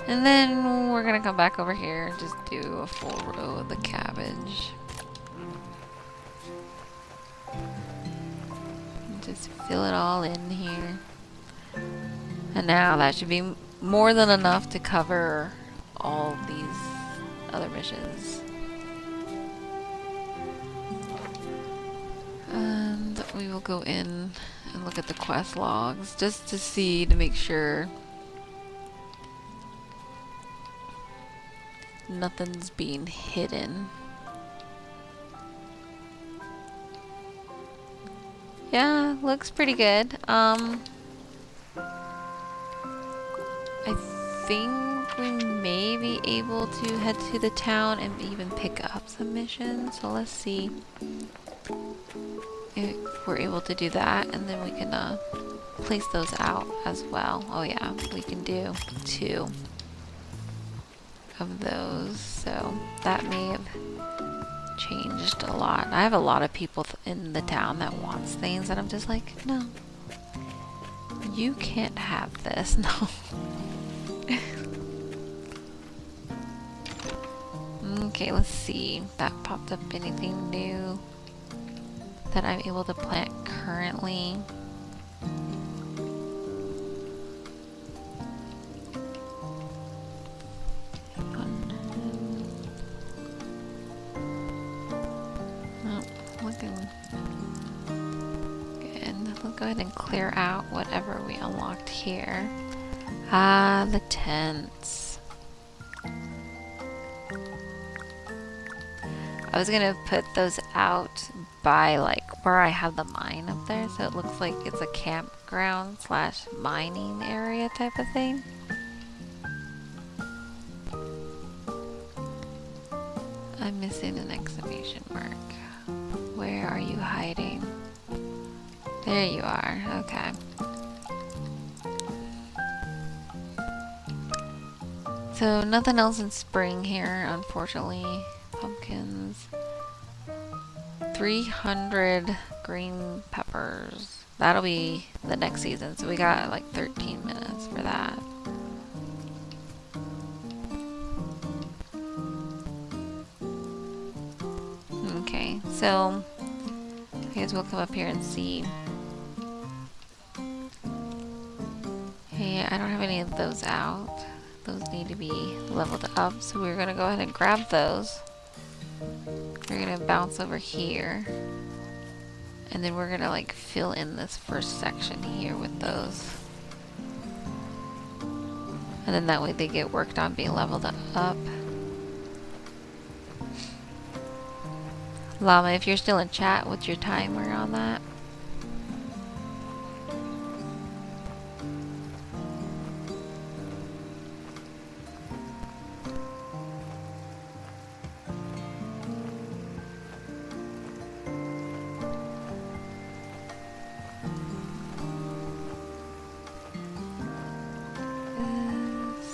And then we're gonna come back over here and just do a full row of the cabbage. Just fill it all in here. And now that should be more than enough to cover all these other missions. And we will go in and look at the quest logs just to see, to make sure nothing's being hidden. Yeah, looks pretty good. I think we may be able to head to the town and even pick up some missions. So let's see if we're able to do that, and then we can place those out as well. Oh yeah, we can do 2. of those, so that may have changed a lot. I have a lot of people in the town that wants things, and I'm just like, no, you can't have this. No. Okay, let's see. That popped up anything new that I'm able to plant currently. Looking good. Let's go ahead and clear out whatever we unlocked here. Ah, the tents. I was gonna put those out by like where I have the mine up there, so it looks like it's a campground slash mining area type of thing. I'm missing an exclamation mark. Where are you hiding? There you are. Okay. So nothing else in spring here, unfortunately. Pumpkins. 300 green peppers. That'll be the next season, so we got like 13 minutes for that. Okay, so I guess we'll come up here and see. Hey, I don't have any of those out. Those need to be leveled up, so we're gonna go ahead and grab those. We're gonna bounce over here, and then we're gonna like fill in this first section here with those, and then that way they get worked on being leveled up. Llama, if you're still in chat, what's your timer on that?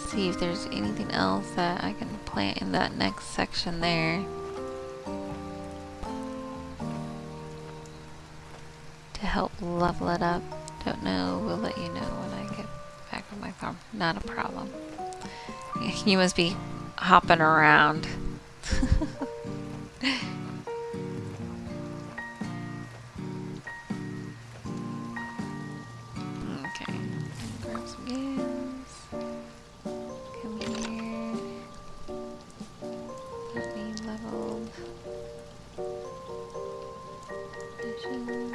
See if there's anything else that I can plant in that next section there to help level it up. Don't know, we'll let you know when I get back on my farm. Not a problem. You must be hopping around. Okay, grab some yams. Come here. Let me leveled. Additions.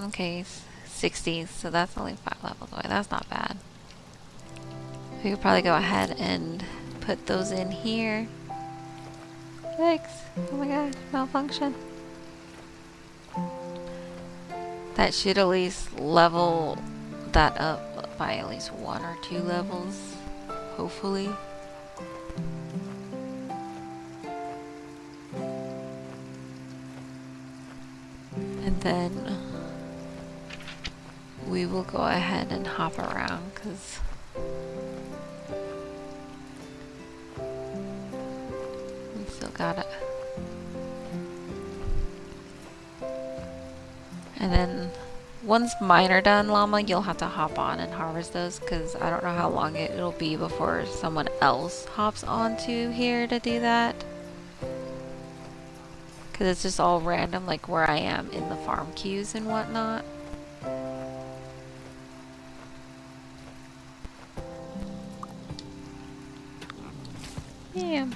Okay, 60, so that's only 5 levels away. That's not bad. We could probably go ahead and put those in here. Yikes. Oh my god, malfunction. That should at least level that up by at least 1 or 2 levels, hopefully. And then we will go ahead and hop around because we still got it. And then once mine are done, Llama, you'll have to hop on and harvest those because I don't know how long it'll be before someone else hops onto here to do that. Because it's just all random, like where I am in the farm queues and whatnot. Yeah.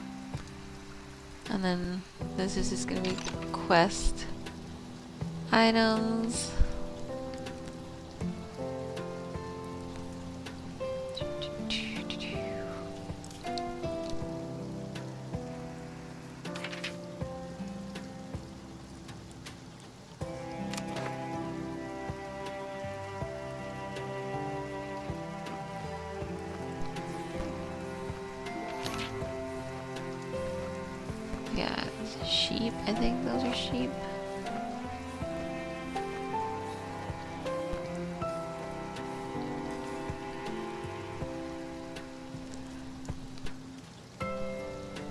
And then this is just going to be quest items. Yeah, sheep. I think those are sheep.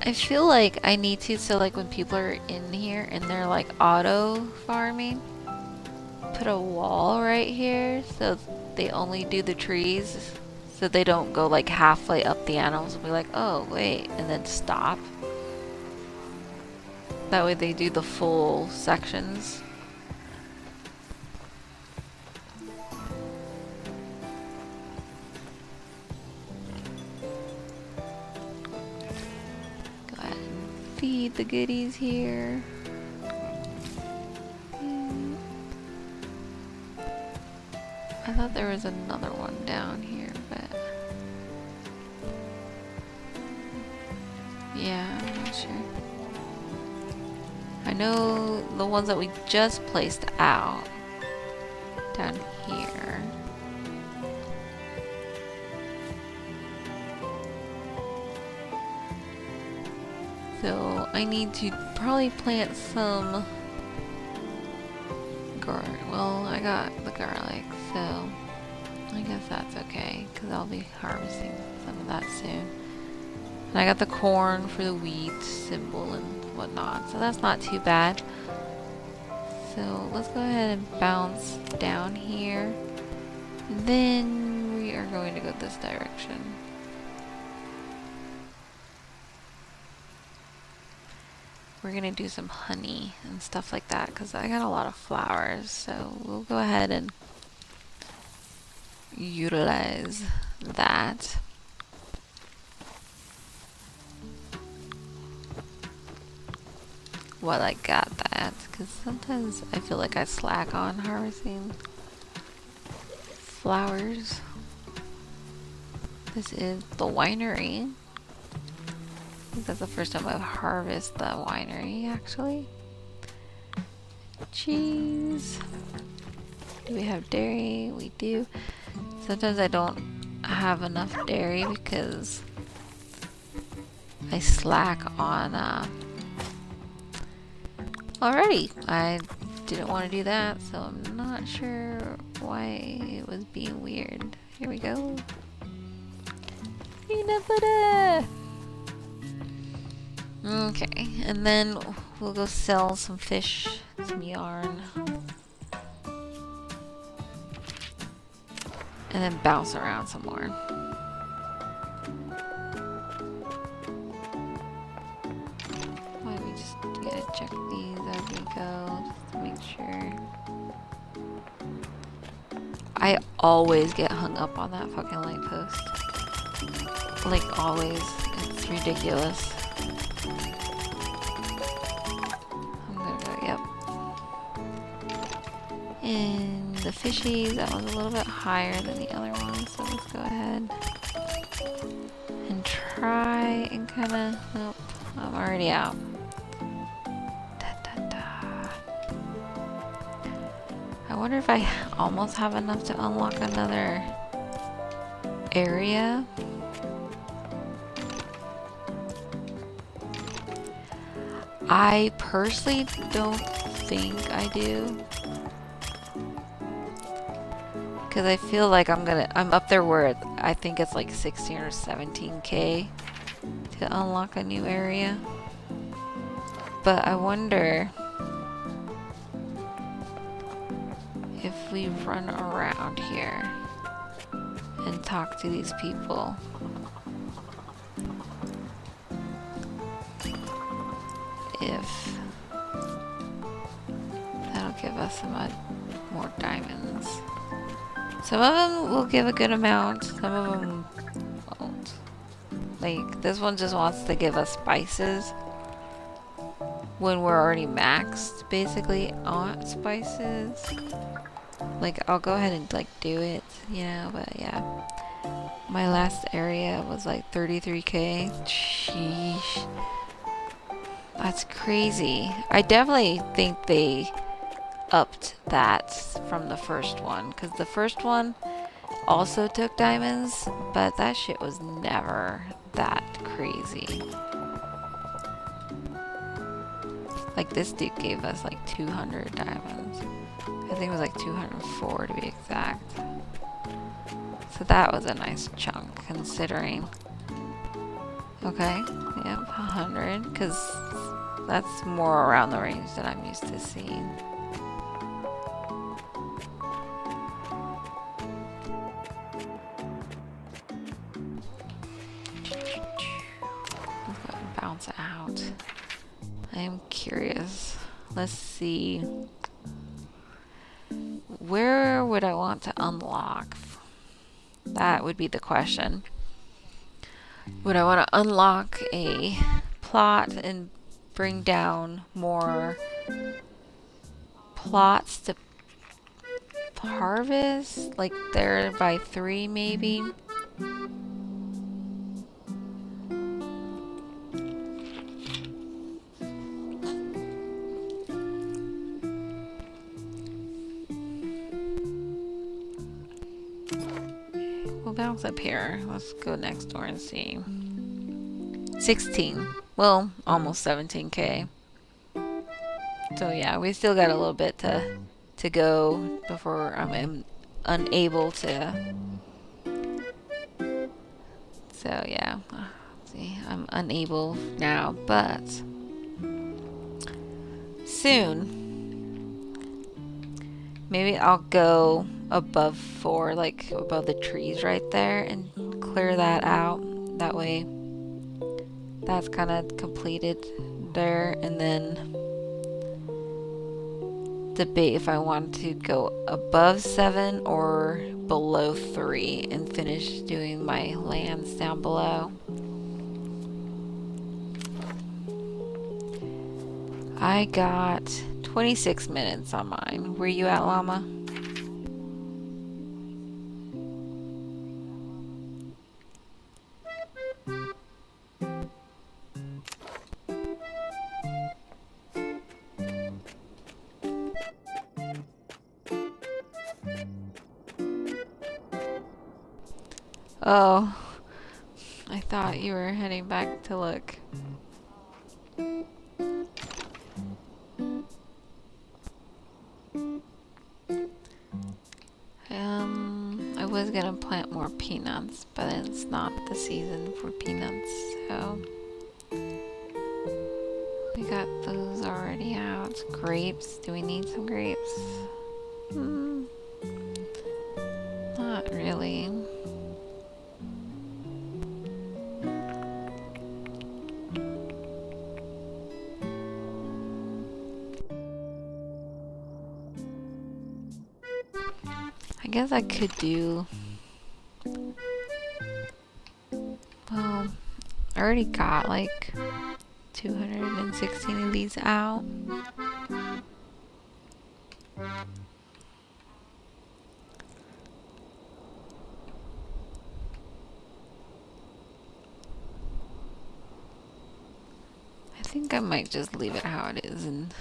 I feel like I need to, so like when people are in here and they're like auto farming, put a wall right here so they only do the trees, so they don't go like halfway up the animals and be like, oh wait, and then stop. That way they do the full sections. Go ahead and feed the goodies here. I thought there was another one down here, but yeah, I'm not sure. I know the ones that we just placed out down here. So I need to probably plant some garlic. Well, I got the garlic, so I guess that's okay because I'll be harvesting some of that soon. And I got the corn for the wheat symbol and whatnot, so that's not too bad. So let's go ahead and bounce down here. And then we are going to go this direction. We're gonna do some honey and stuff like that because I got a lot of flowers, so we'll go ahead and utilize that. While I got that, because sometimes I feel like I slack on harvesting flowers. This is the winery. I think that's the first time I've harvested the winery, actually. Cheese. Do we have dairy? We do. Sometimes I don't have enough dairy because I slack on already. I didn't want to do that, so I'm not sure why it was being weird. Here we go. Peanut butter! Okay, and then we'll go sell some fish, some yarn. And then bounce around some more. Why we just gotta check these as we go, just to make sure. I always get hung up on that fucking light post. Like always. It's ridiculous. I'm gonna go, yep. And the fishies, that one's a little bit higher than the other one, so let's go ahead and try and kinda, nope, I'm already out. I wonder if I almost have enough to unlock another area. I personally don't think I do. Because I feel like I'm up there where I think it's like 16 or 17k to unlock a new area. But I wonder if we run around here and talk to these people. If that'll give us some more diamonds. Some of them will give a good amount, some of them won't. Like, this one just wants to give us spices when we're already maxed, basically, on spices. Like, I'll go ahead and, like, do it, you know, but yeah. My last area was, like, 33k. Sheesh. That's crazy. I definitely think they upped that from the first one, because the first one also took diamonds, but that shit was never that crazy. Like, this dude gave us like 200 diamonds. I think it was like 204 to be exact. So that was a nice chunk, considering Okay, yep, 100, because that's more around the range that I'm used to seeing. Bounce out. I am curious. Let's see. Where would I want to unlock? That would be the question. Would I want to unlock a plot and bring down more plots to harvest? Like there by 3 maybe? We'll bounce up here. Let's go next door and see. 16. Well, almost 17k. So yeah, we still got a little bit to go before I'm unable to. So yeah, let's see, I'm unable now, but soon. Maybe I'll go above 4, like above the trees right there, and clear that out. That way, that's kind of completed there, and then debate if I want to go above 7 or below 3 and finish doing my lands down below. I got 26 minutes on mine. Where you at, Llama? Oh, I thought you were heading back to look. I was gonna plant more peanuts, but it's not the season for peanuts, so we got those already out. Grapes, do we need some grapes? Not really. I guess I could do, well, I already got like 216 of these out. I think I might just leave it how it is and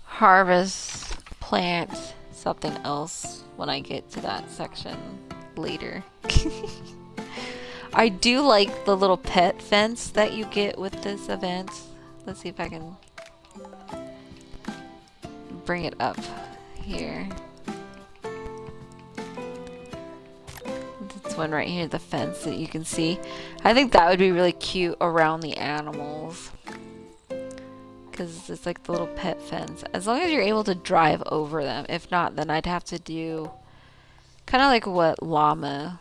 harvest, plant something else when I get to that section later. I do like the little pet fence that you get with this event. Let's see if I can bring it up here. This one right here, the fence that you can see. I think that would be really cute around the animals. Because it's like the little pet fence. As long as you're able to drive over them. If not, then I'd have to do kind of like what Llama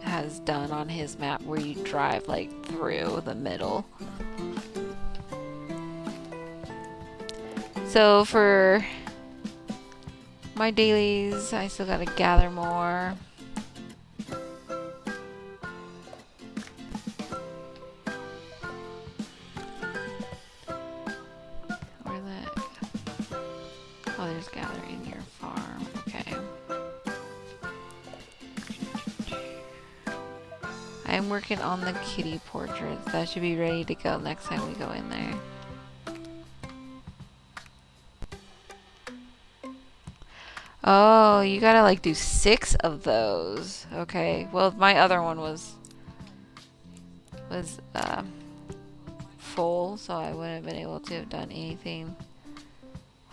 has done on his map, where you drive like through the middle. So for my dailies, I still gotta gather more. Oh, there's gather in your farm. Okay. I'm working on the kitty portraits. That should be ready to go next time we go in there. Oh, you gotta like do 6 of those. Okay. Well, my other one was full, so I wouldn't have been able to have done anything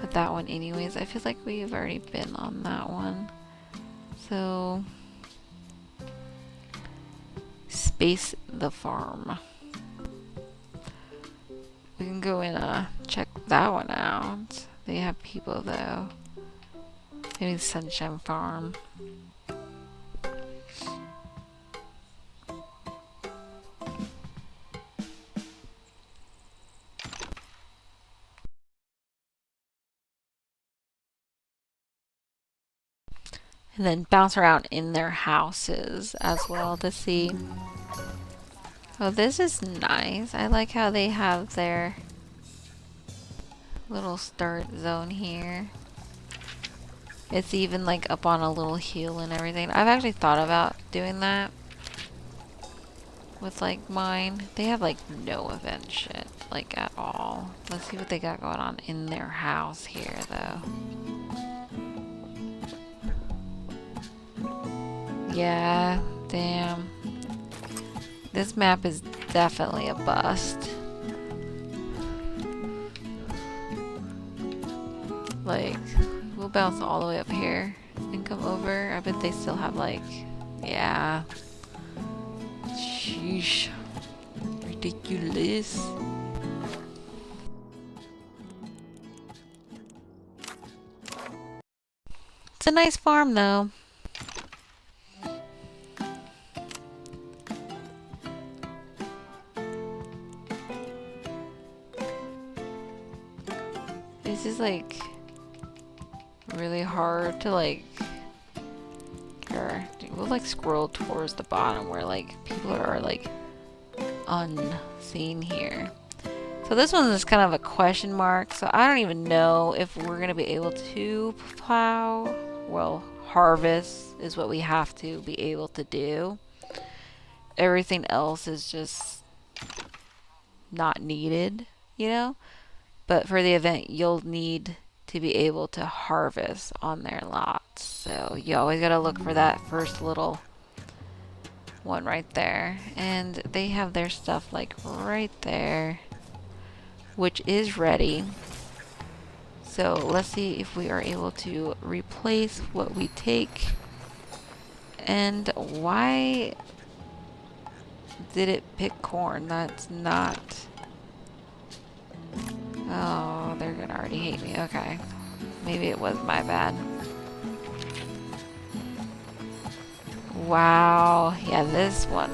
with that one anyways. I feel like we've already been on that one. So, space the farm. We can go and check that one out. They have people though. Maybe Sunshine Farm. And then bounce around in their houses as well to see. Oh, this is nice. I like how they have their little start zone here. It's even like up on a little hill and everything. I've actually thought about doing that with like mine. They have like no event shit like at all. Let's see what they got going on in their house here though. Yeah, damn. This map is definitely a bust. Like, we'll bounce all the way up here and come over. I bet they still have like, yeah. Sheesh. Ridiculous. It's a nice farm though. This is like really hard to like, here, we'll like scroll towards the bottom where like people are like unseen here. So this one is kind of a question mark, so I don't even know if we're gonna be able to plow. Well, harvest is what we have to be able to do. Everything else is just not needed, you know? But for the event, you'll need to be able to harvest on their lots. So you always gotta look for that first little one right there. And they have their stuff like right there, which is ready. So let's see if we are able to replace what we take. And why did it pick corn? That's not... Oh, they're gonna already hate me. Okay. Maybe it was my bad. Wow. Yeah, this one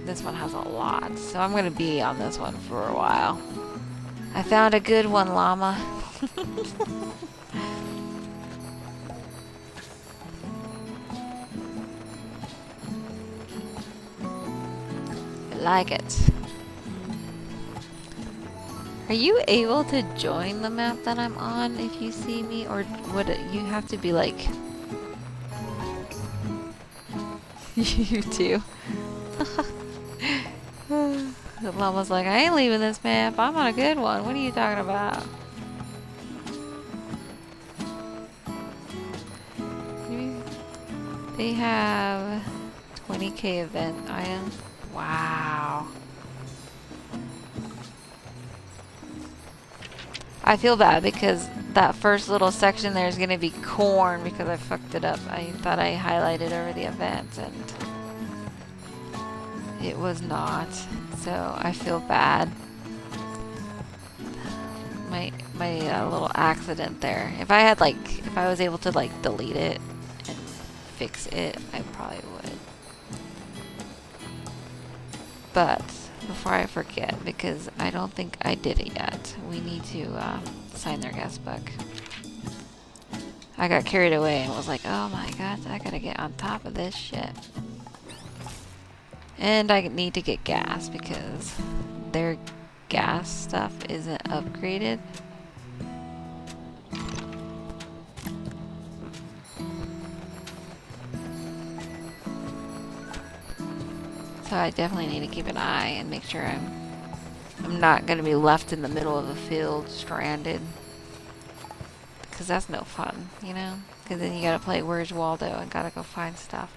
has a lot. So I'm gonna be on this one for a while. I found a good one, llama. I like it. Are you able to join the map that I'm on if you see me? Or would you have to be like... You too? The llama's like, I ain't leaving this map. I'm on a good one. What are you talking about? They have 20k event items. Wow. I feel bad because that first little section there is going to be corn because I fucked it up. I thought I highlighted over the events and it was not. So I feel bad. My little accident there. If I was able to like delete it and fix it, I probably would. But before I forget, because I don't think I did it yet, we need to sign their guest book. I got carried away and was like, oh my god, I gotta get on top of this shit. And I need to get gas because their gas stuff isn't upgraded. So I definitely need to keep an eye and make sure I'm not going to be left in the middle of the field stranded. Because that's no fun, you know? Because then you got to play Where's Waldo and got to go find stuff.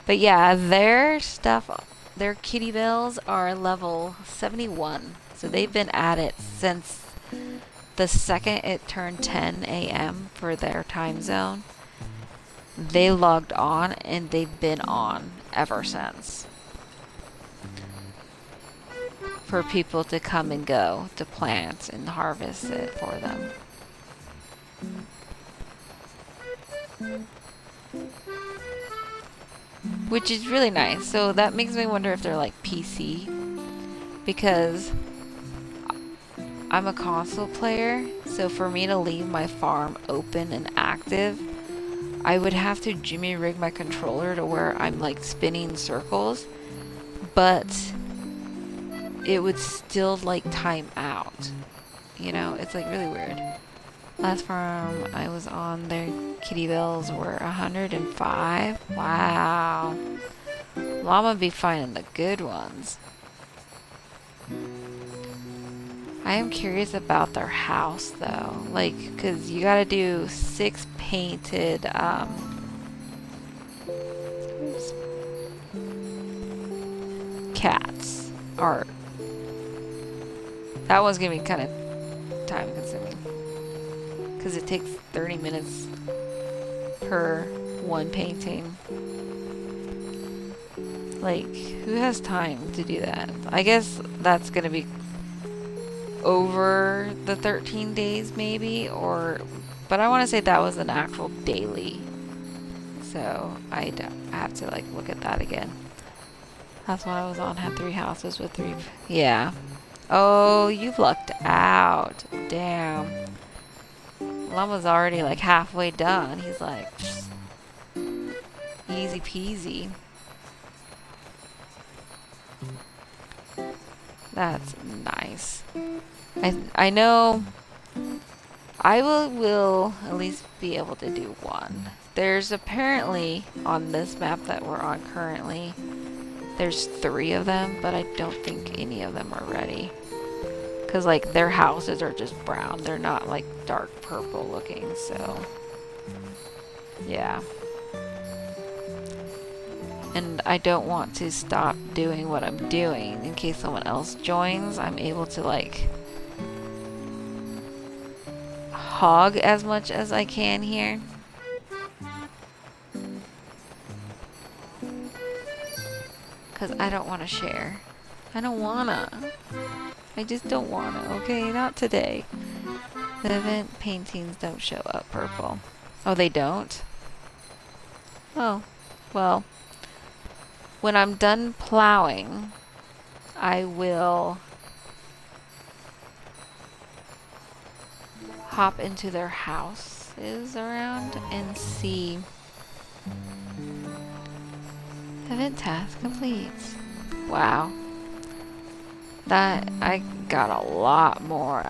But yeah, their stuff, their kitty bells are level 71. So they've been at it since the second it turned 10 a.m. for their time zone, they logged on and they've been on ever since. For people to come and go to plant and harvest it for them. Which is really nice. So that makes me wonder if they're like PC. Because I'm a console player. So for me to leave my farm open and active, I would have to jimmy rig my controller to where I'm like spinning circles. But it would still like time out. You know, it's like really weird. Last farm I was on, their kitty bills were 105. Wow. Well, I'm gonna be finding the good ones. I am curious about their house though. Like, cause you gotta do 6 painted, cats art. That one's gonna be kind of time consuming. Because it takes 30 minutes per one painting. Like, who has time to do that? I guess that's gonna be over the 13 days maybe, but I want to say that was an actual daily. So I have to like look at that again. That's what I was on, had 3 houses with 3, yeah. Oh, you've lucked out. Damn. Llama's already like halfway done. He's like, easy peasy. That's nice. I know I will at least be able to do one. There's apparently on this map that we're on currently, there's 3 of them, but I don't think any of them are ready. Because like their houses are just brown. They're not like dark purple looking, so yeah. And I don't want to stop doing what I'm doing in case someone else joins. I'm able to like hog as much as I can here. Because I don't want to share. I don't wanna. I just don't wanna, okay? Not today. The event paintings don't show up purple. Oh, they don't? Oh, well. When I'm done plowing, I will hop into their houses around and see. Event task complete. Wow. That, I got a lot more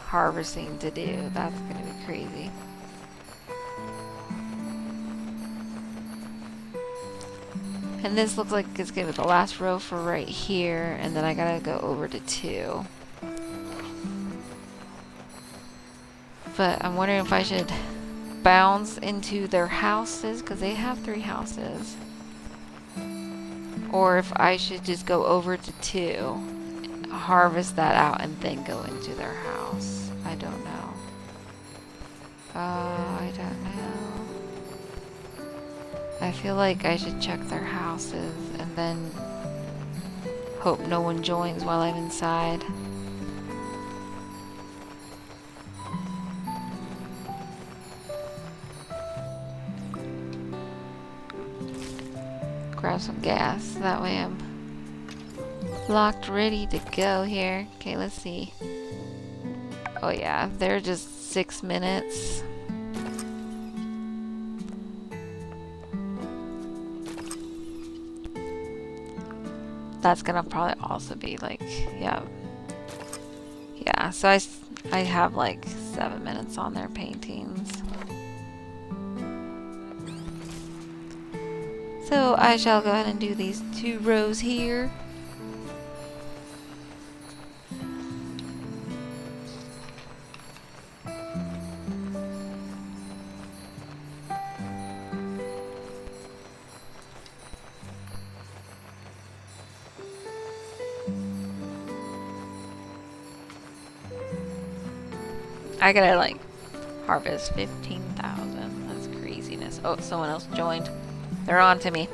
harvesting to do. That's gonna be crazy. And this looks like it's gonna be the last row for right here, and then I gotta go over to 2. But I'm wondering if I should bounce into their houses, because they have 3 houses. Or if I should just go over to 2, harvest that out, and then go into their house. I don't know. I don't know. I feel like I should check their houses and then hope no one joins while I'm inside. Grab some gas, that way I'm locked, ready to go here. Okay, let's see. Oh yeah, they're just 6 minutes. That's gonna probably also be like, yeah. Yeah, so I have like 7 minutes on their paintings. So I shall go ahead and do these 2 rows here. I gotta like harvest 15,000. That's craziness. Oh, someone else joined. They're on to me.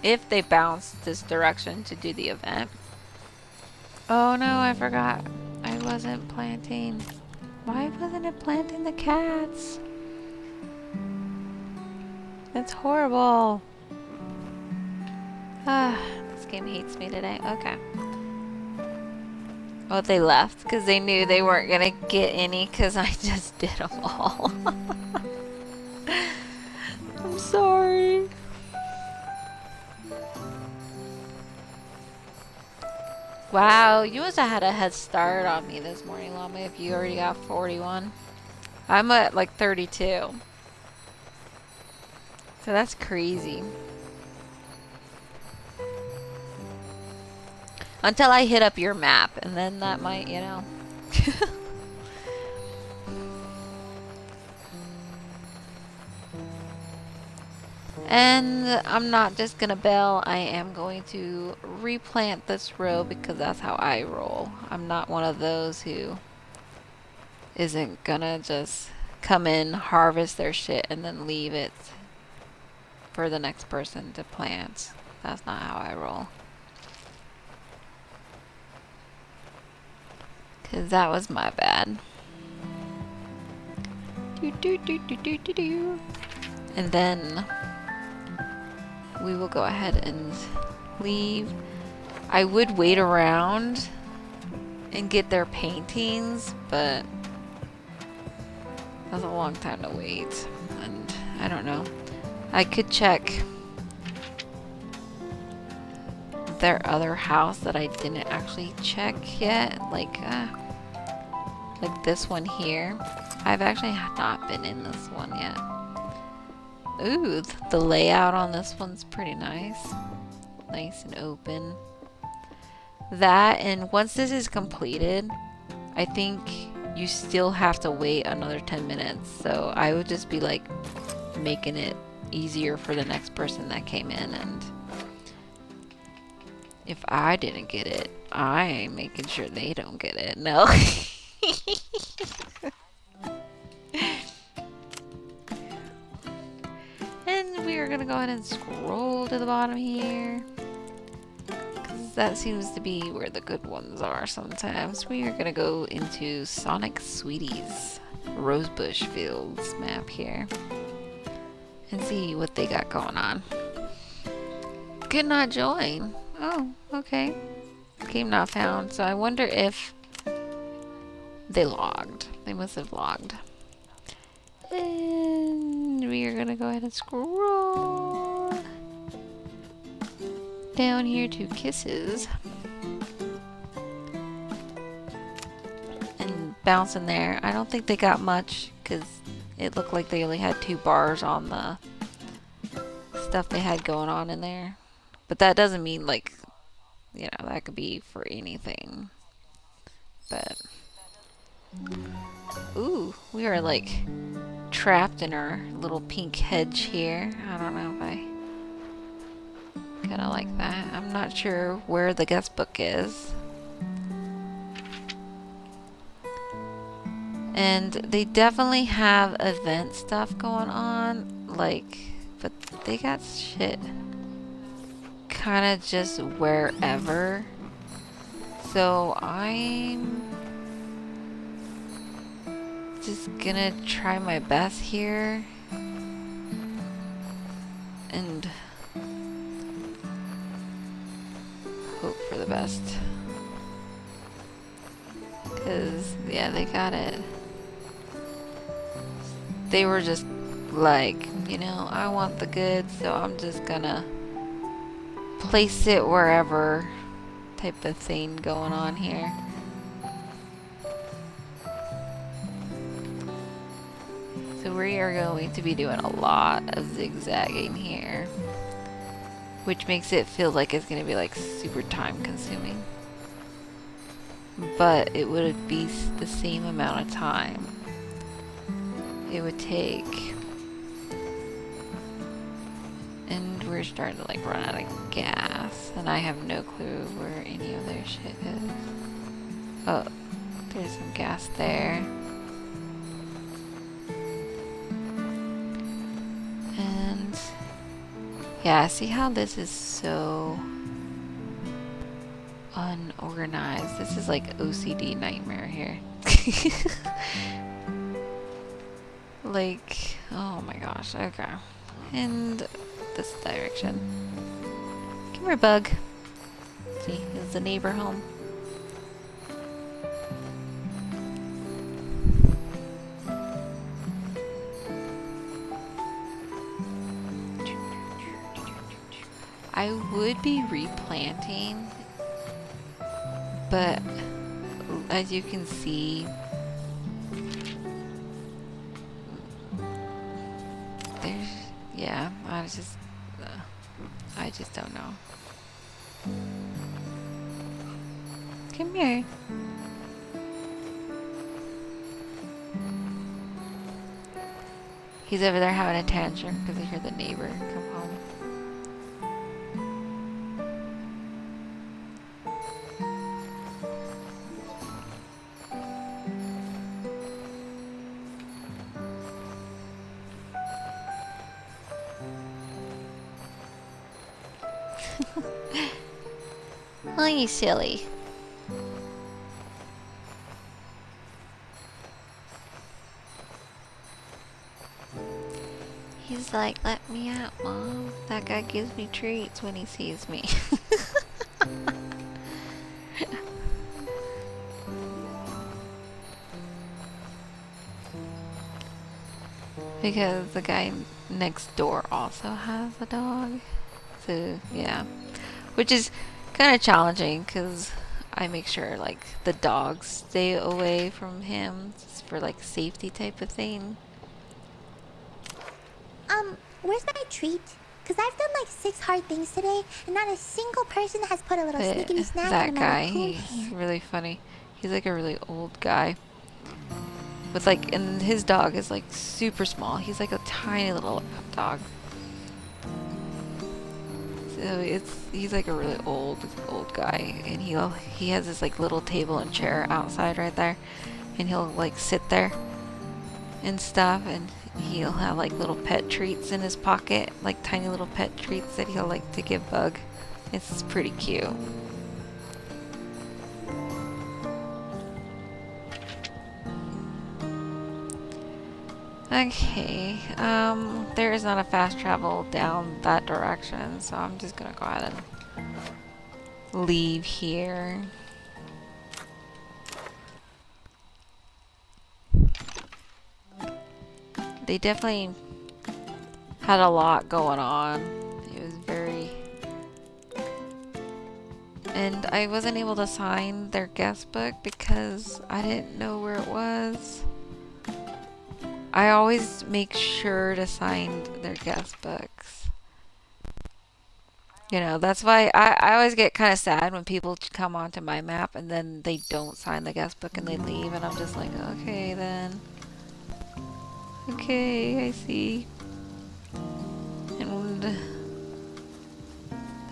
If they bounce this direction to do the event. Oh no, I forgot. I wasn't planting. Why wasn't it planting the cats? That's horrible. Ah, this game hates me today. Okay. Oh, they left because they knew they weren't gonna get any because I just did them all. I'm sorry. Wow, you must have had a head start on me this morning, Llama, if you already got 41. I'm at like 32. So that's crazy. Until I hit up your map, and then that might, you know. And I'm not just gonna bail, I am going to replant this row because that's how I roll. I'm not one of those who isn't gonna just come in, harvest their shit, and then leave it for the next person to plant. That's not how I roll. Cause that was my bad. And then we will go ahead and leave. I would wait around and get their paintings, but that's a long time to wait. And I don't know. I could check their other house that I didn't actually check yet. Like this one here. I've actually not been in this one yet. Ooh, the layout on this one's pretty nice. Nice and open. That, and once this is completed, I think you still have to wait another 10 minutes. So I would just be like making it easier for the next person that came in, and if I didn't get it, I'm making sure they don't get it. No. And we are gonna go ahead and scroll to the bottom here, because that seems to be where the good ones are sometimes. We are gonna go into Sonic Sweeties Rosebush Fields map here and see what they got going on. Could not join. Oh, okay. Game not found. So I wonder if they logged. They must have logged. And we are gonna go ahead and scroll down here to Kisses. And bounce in there. I don't think they got much because it looked like they only had 2 bars on the stuff they had going on in there. But that doesn't mean, like, you know, that could be for anything. But ooh, we are like trapped in our little pink hedge here. I don't know if I kind of like that. I'm not sure where the guest book is. And they definitely have event stuff going on, like, but they got shit kind of just wherever. So I'm just gonna try my best here and hope for the best, because yeah, they got it. They were just like, you know, I want the goods, so I'm just gonna place it wherever type of thing going on here. So we are going to be doing a lot of zigzagging here, which makes it feel like it's going to be like super time consuming. but it would be the same amount of time it would take. And we're starting to like run out of gas, and I have no clue where any of their shit is. Oh, there's some gas there. And yeah, see how this is so unorganized? This is like OCD nightmare here. Like, oh my gosh, okay. And this direction. Come here, bug. See, is the neighbor home? I would be replanting, but as you can see, there's, yeah, I just don't know. Come here. He's over there having a tantrum because he heard the neighbor come home. Oh, you silly. He's like, let me out, Mom. That guy gives me treats when he sees me. Because the guy next door also has a dog. So, yeah. Which is kind of challenging because I make sure, like, the dogs stay away from him for, like, safety type of thing. Where's my treat? Because I've done like 6 hard things today, and not a single person has put a little sneaky snack in my guy, raccoon he's hand. really funny. He's like a really old guy. With like, and his dog is like super small. He's like a tiny little dog. So he's like a really old guy, and he has this like little table and chair outside right there, and he'll like sit there and stuff, and he'll have like little pet treats in his pocket, like tiny little pet treats that he'll like to give Bug. It's pretty cute. Okay, there is not a fast travel down that direction, so I'm just gonna go ahead and leave here. They definitely had a lot going on. It was very... And I wasn't able to sign their guest book because I didn't know where it was. I always make sure to sign their guest books. You know, that's why I always get kind of sad when people come onto my map and then they don't sign the guest book and they leave, and I'm just like, okay then. Okay, I see. And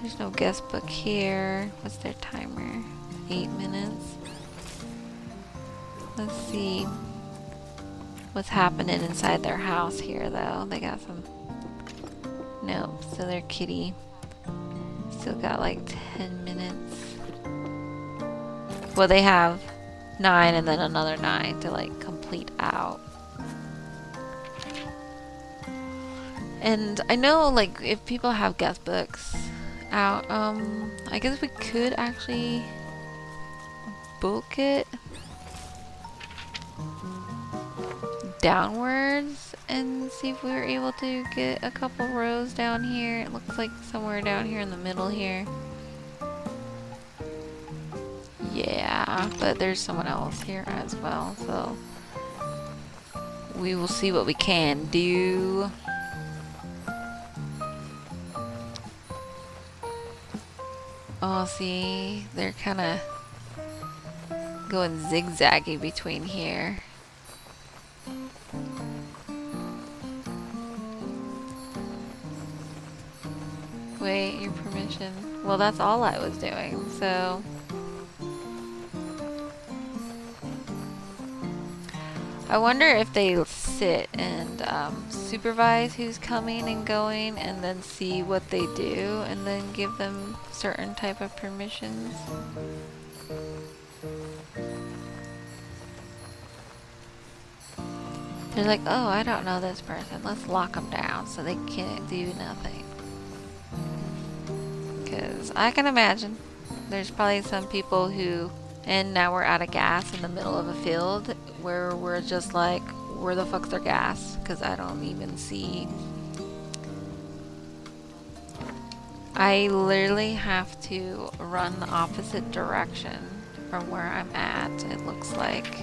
there's no guest book here. What's their timer? 8 minutes. Let's see what's happening inside their house here, though. They got some... Nope, so their kitty. Still got like 10 minutes. Well, they have 9 and then another 9 to like complete out. And I know, like, if people have guest books out, I guess we could actually book it downwards and see if we were able to get a couple rows down here. It looks like somewhere down here in the middle here. Yeah, but there's someone else here as well, so we will see what we can do. Oh, see, they're kind of going zigzaggy between here. Wait, your permission. Well, that's all I was doing, so... I wonder if they sit and supervise who's coming and going and then see what they do and then give them certain type of permissions. They're like, oh, I don't know this person. Let's lock them down so they can't do nothing. Because I can imagine there's probably some people who, and now we're out of gas in the middle of a field where we're just like, where the fuck's their gas? Because I don't even see. I literally have to run the opposite direction from where I'm at, it looks like.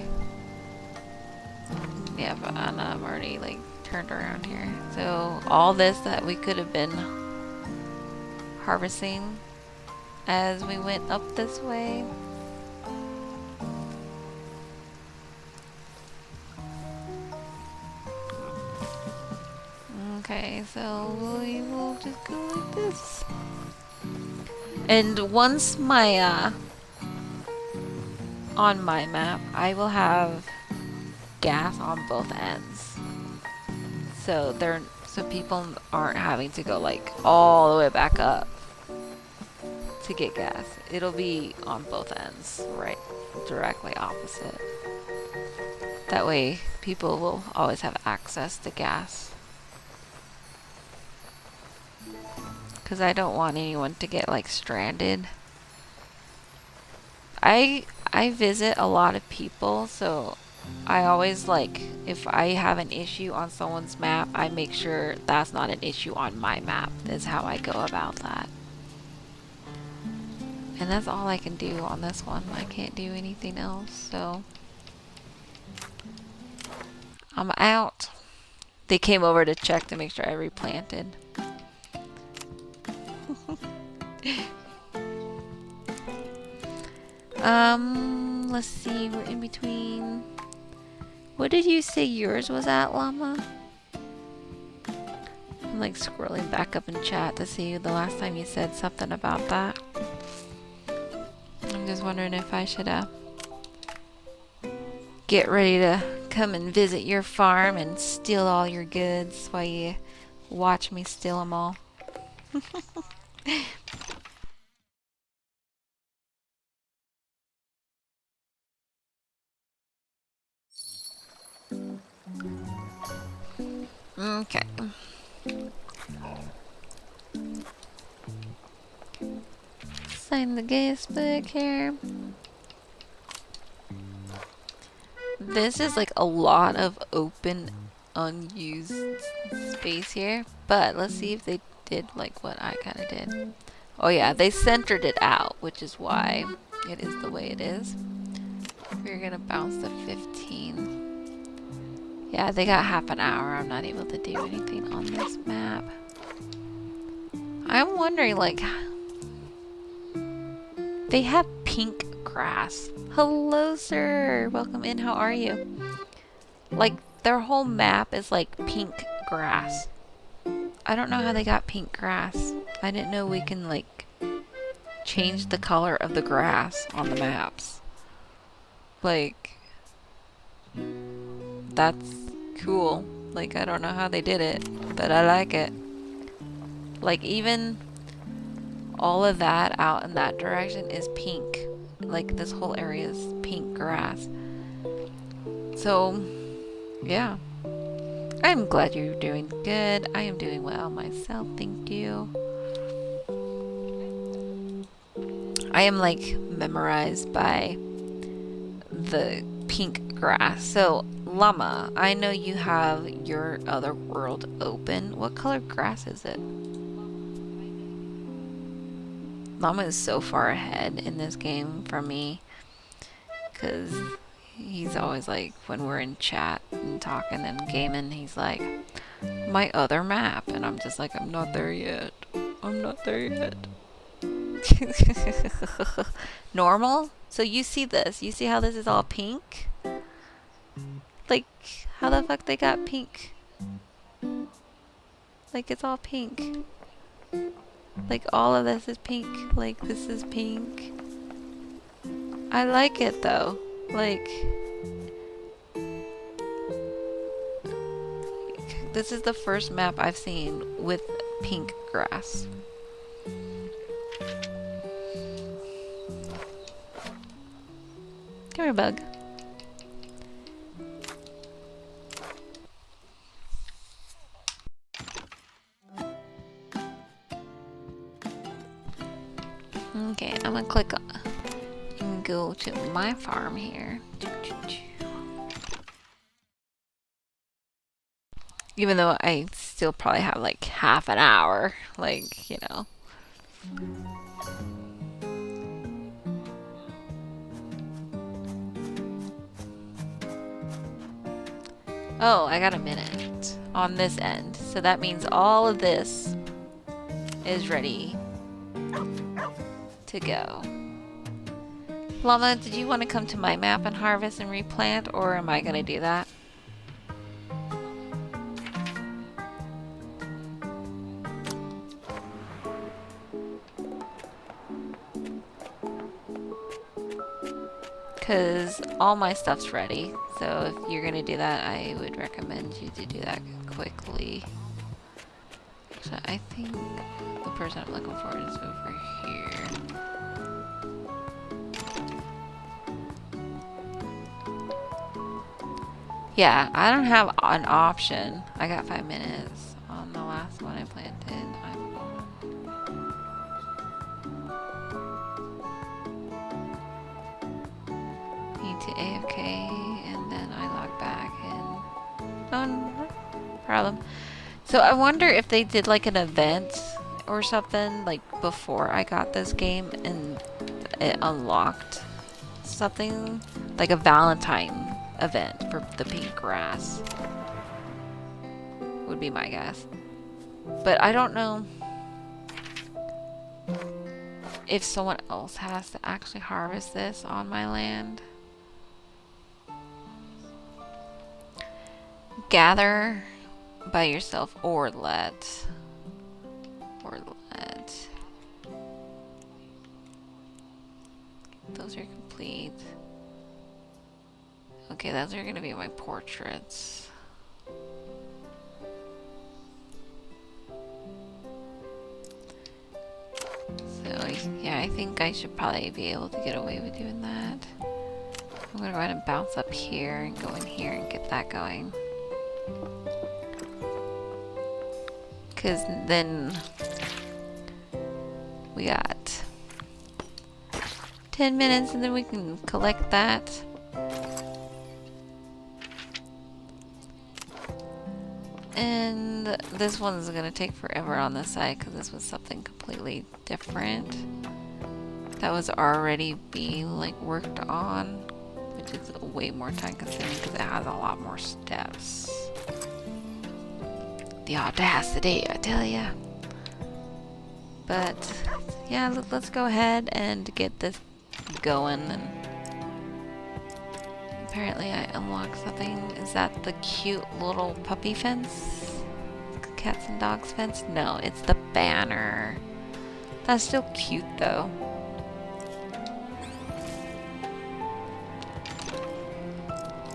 Yeah, but I'm already like turned around here. So all this that we could have been harvesting as we went up this way. Okay, so we will just go like this. And once my, on my map, I will have gas on both ends. So people aren't having to go like all the way back up to get gas. It'll be on both ends, right? Directly opposite. That way people will always have access to gas. Because I don't want anyone to get like stranded. I visit a lot of people, so I always like, if I have an issue on someone's map, I make sure that's not an issue on my map. Is how I go about that. And that's all I can do on this one. I can't do anything else, so I'm out. They came over to check to make sure I replanted. Let's see, we're in between. What did you say yours was at, Llama? I'm like scrolling back up in chat to see the last time you said something about that. I'm just wondering if I should get ready to come and visit your farm and steal all your goods while you watch me steal them all. Okay. Sign the guest book here. This is like a lot of open, unused space here. But let's see if they did like what I kind of did. Oh yeah, they centered it out, which is why it is the way it is. We're gonna bounce to 15. Yeah, they got half an hour. I'm not able to do anything on this map. I'm wondering, like, they have pink grass. Hello, sir. Welcome in. How are you? Like, their whole map is like pink grass. I don't know how they got pink grass. I didn't know we can, like, change the color of the grass on the maps. Like, that's cool. Like, I don't know how they did it, but I like it. Like, even all of that out in that direction is pink. Like, this whole area is pink grass. So, yeah. I'm glad you're doing good. I am doing well myself, thank you. I am, like, memorized by the pink grass. So, Llama, I know you have your other world open. What color grass is it? Llama is so far ahead in this game from me, because he's always like, when we're in chat and talking and gaming, he's like, my other map, and I'm just like, I'm not there yet. I'm not there yet. Normal? So you see this. You see how this is all pink? Like, how the fuck they got pink? Like, it's all pink. Like, all of this is pink. Like, this is pink. I like it, though. Like, this is the first map I've seen with pink grass. Come here, bug. Okay, I'm gonna click on and go to my farm here. Even though I still probably have like half an hour, like, you know. Oh, I got a minute on this end. So that means all of this is ready to go. Llama, did you want to come to my map and harvest and replant, or am I going to do that? Because all my stuff's ready. So if you're going to do that, I would recommend you to do that quickly. So I think the person I'm looking for is over here. Yeah, I don't have an option. I got 5 minutes on the last one I planted. Need to AFK and then I log back in. No problem. So I wonder if they did like an event or something like before I got this game and it unlocked something like a Valentine event for the pink grass. Would be my guess. But I don't know if someone else has to actually harvest this on my land. Gather by yourself or let. Those are complete. Okay, those are gonna be my portraits. So yeah, I think I should probably be able to get away with doing that. I'm gonna go ahead and bounce up here and go in here and get that going. Because then we got 10 minutes and then we can collect that. And this one's gonna take forever on this side because this was something completely different that was already being like worked on, which is way more time consuming because it has a lot more steps. The audacity, I tell ya. But yeah, let's go ahead and get this going. And apparently I unlocked something. Is that the cute little puppy fence? Cats and dogs fence? No, it's the banner. That's still cute though.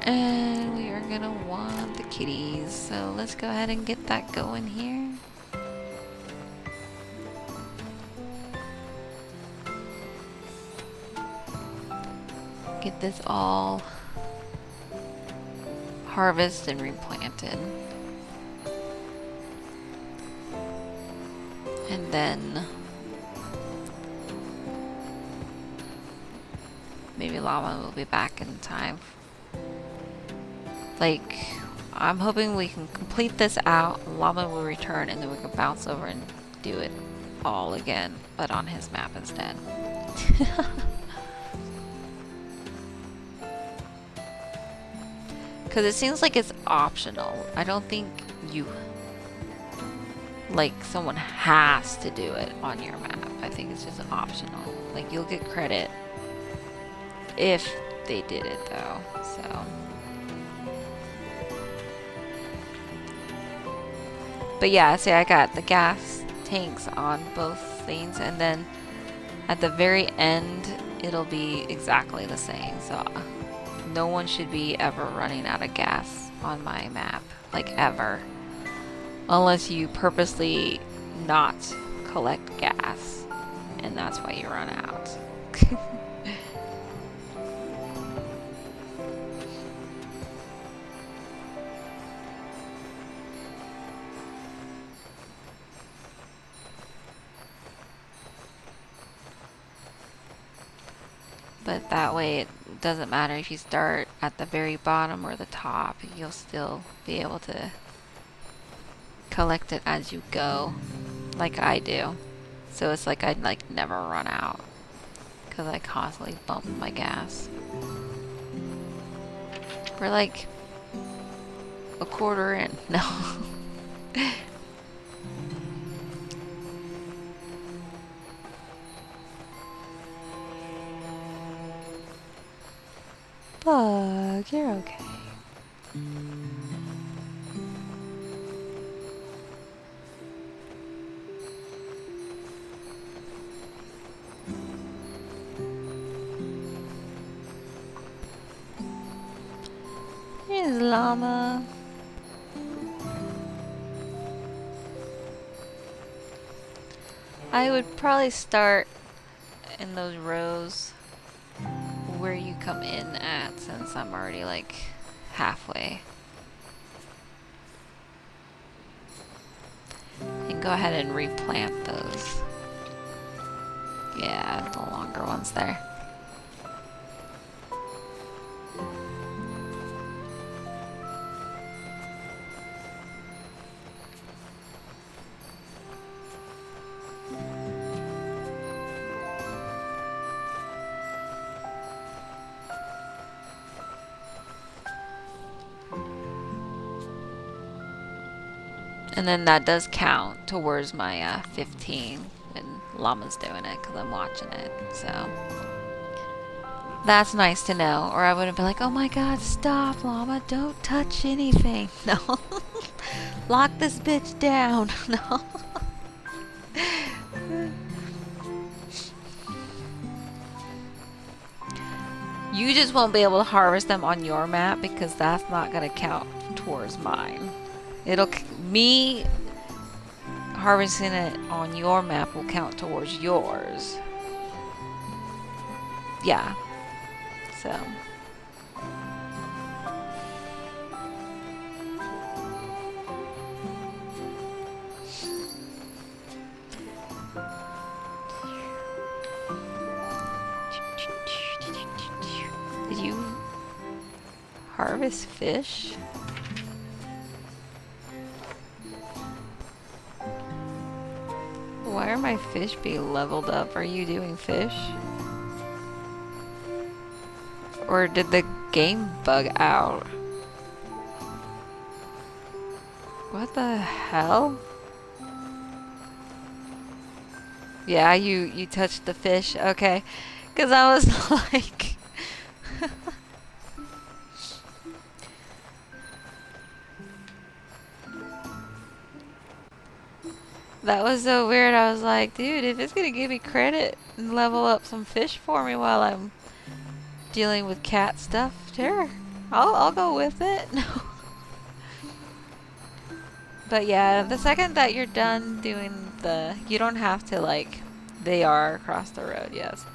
And we are gonna want the kitties, so let's go ahead and get that going here. Get this all harvested and replanted. And then maybe Llama will be back in time. Like, I'm hoping we can complete this out, Llama will return, and then we can bounce over and do it all again, but on his map instead. Because it seems like it's optional. I don't think you, like, someone has to do it on your map. I think it's just optional. Like, you'll get credit if they did it though, so. But yeah, see, I got the gas tanks on both things, and then at the very end, it'll be exactly the same. So no one should be ever running out of gas on my map, like ever. Unless you purposely not collect gas, and that's why you run out. But that way it doesn't matter if you start at the very bottom or the top, you'll still be able to collect it as you go, like I do. So it's like I'd like never run out, because I constantly bump my gas. We're like a quarter in. No. Bug, you're okay. Here's llama. I would probably start in those rows where you come in at, since I'm already like halfway. And go ahead and replant those. Yeah, the longer ones there. And then that does count towards my 15 when Llama's doing it, because I'm watching it. So that's nice to know. Or I wouldn't be like, oh my god, stop, Llama, don't touch anything. No. Lock this bitch down. No. You just won't be able to harvest them on your map, because that's not going to count towards mine. Me harvesting it on your map will count towards yours. Yeah. So. Did you harvest fish? Why are my fish being leveled up? Are you doing fish? Or did the game bug out? What the hell? Yeah, you touched the fish. Okay. 'Cause I was like... That was so weird. I was like, dude, if it's gonna give me credit and level up some fish for me while I'm dealing with cat stuff, sure. I'll go with it. But yeah, the second that you're done doing you don't have to like, they are across the road, yes.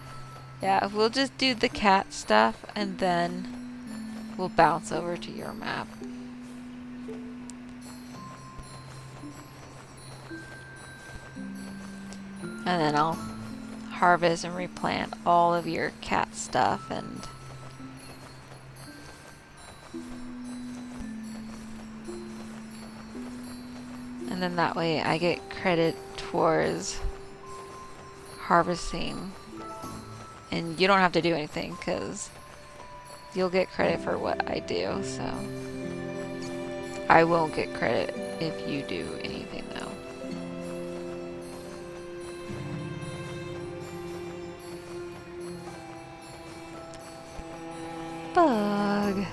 Yeah, we'll just do the cat stuff and then we'll bounce over to your map. And then I'll harvest and replant all of your cat stuff and then that way I get credit towards harvesting. And you don't have to do anything because you'll get credit for what I do, so I won't get credit if you do anything though. bug.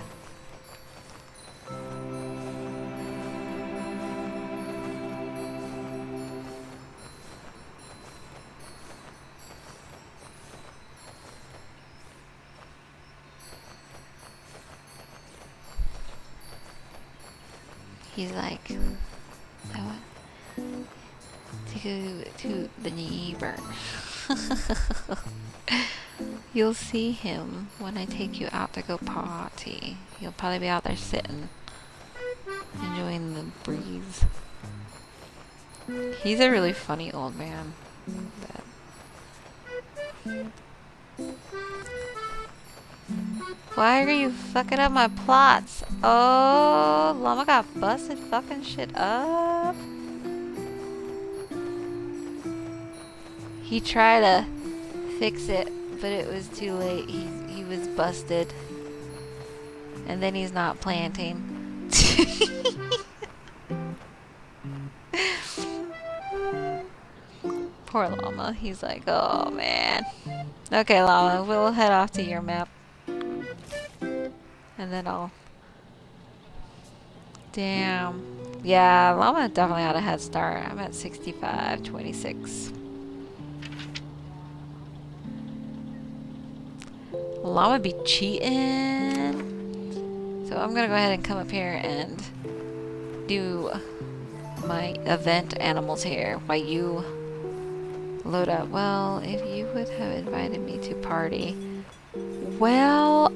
He's like, I want to go to the neighbor. You'll see him when I take you out to go potty. He'll probably be out there sitting, enjoying the breeze. He's a really funny old man. Why are you fucking up my plots? Oh, llama got busted fucking shit up. He tried to fix it, but it was too late. He was busted. And then he's not planting. Poor llama. He's like, oh man. Okay, llama, we'll head off to your map. And then I'll... Damn. Yeah, llama definitely had a head start. I'm at 65, 26. Llama be cheating. So I'm gonna go ahead and come up here and do my event animals here while you load up. Well, if you would have invited me to party. Well,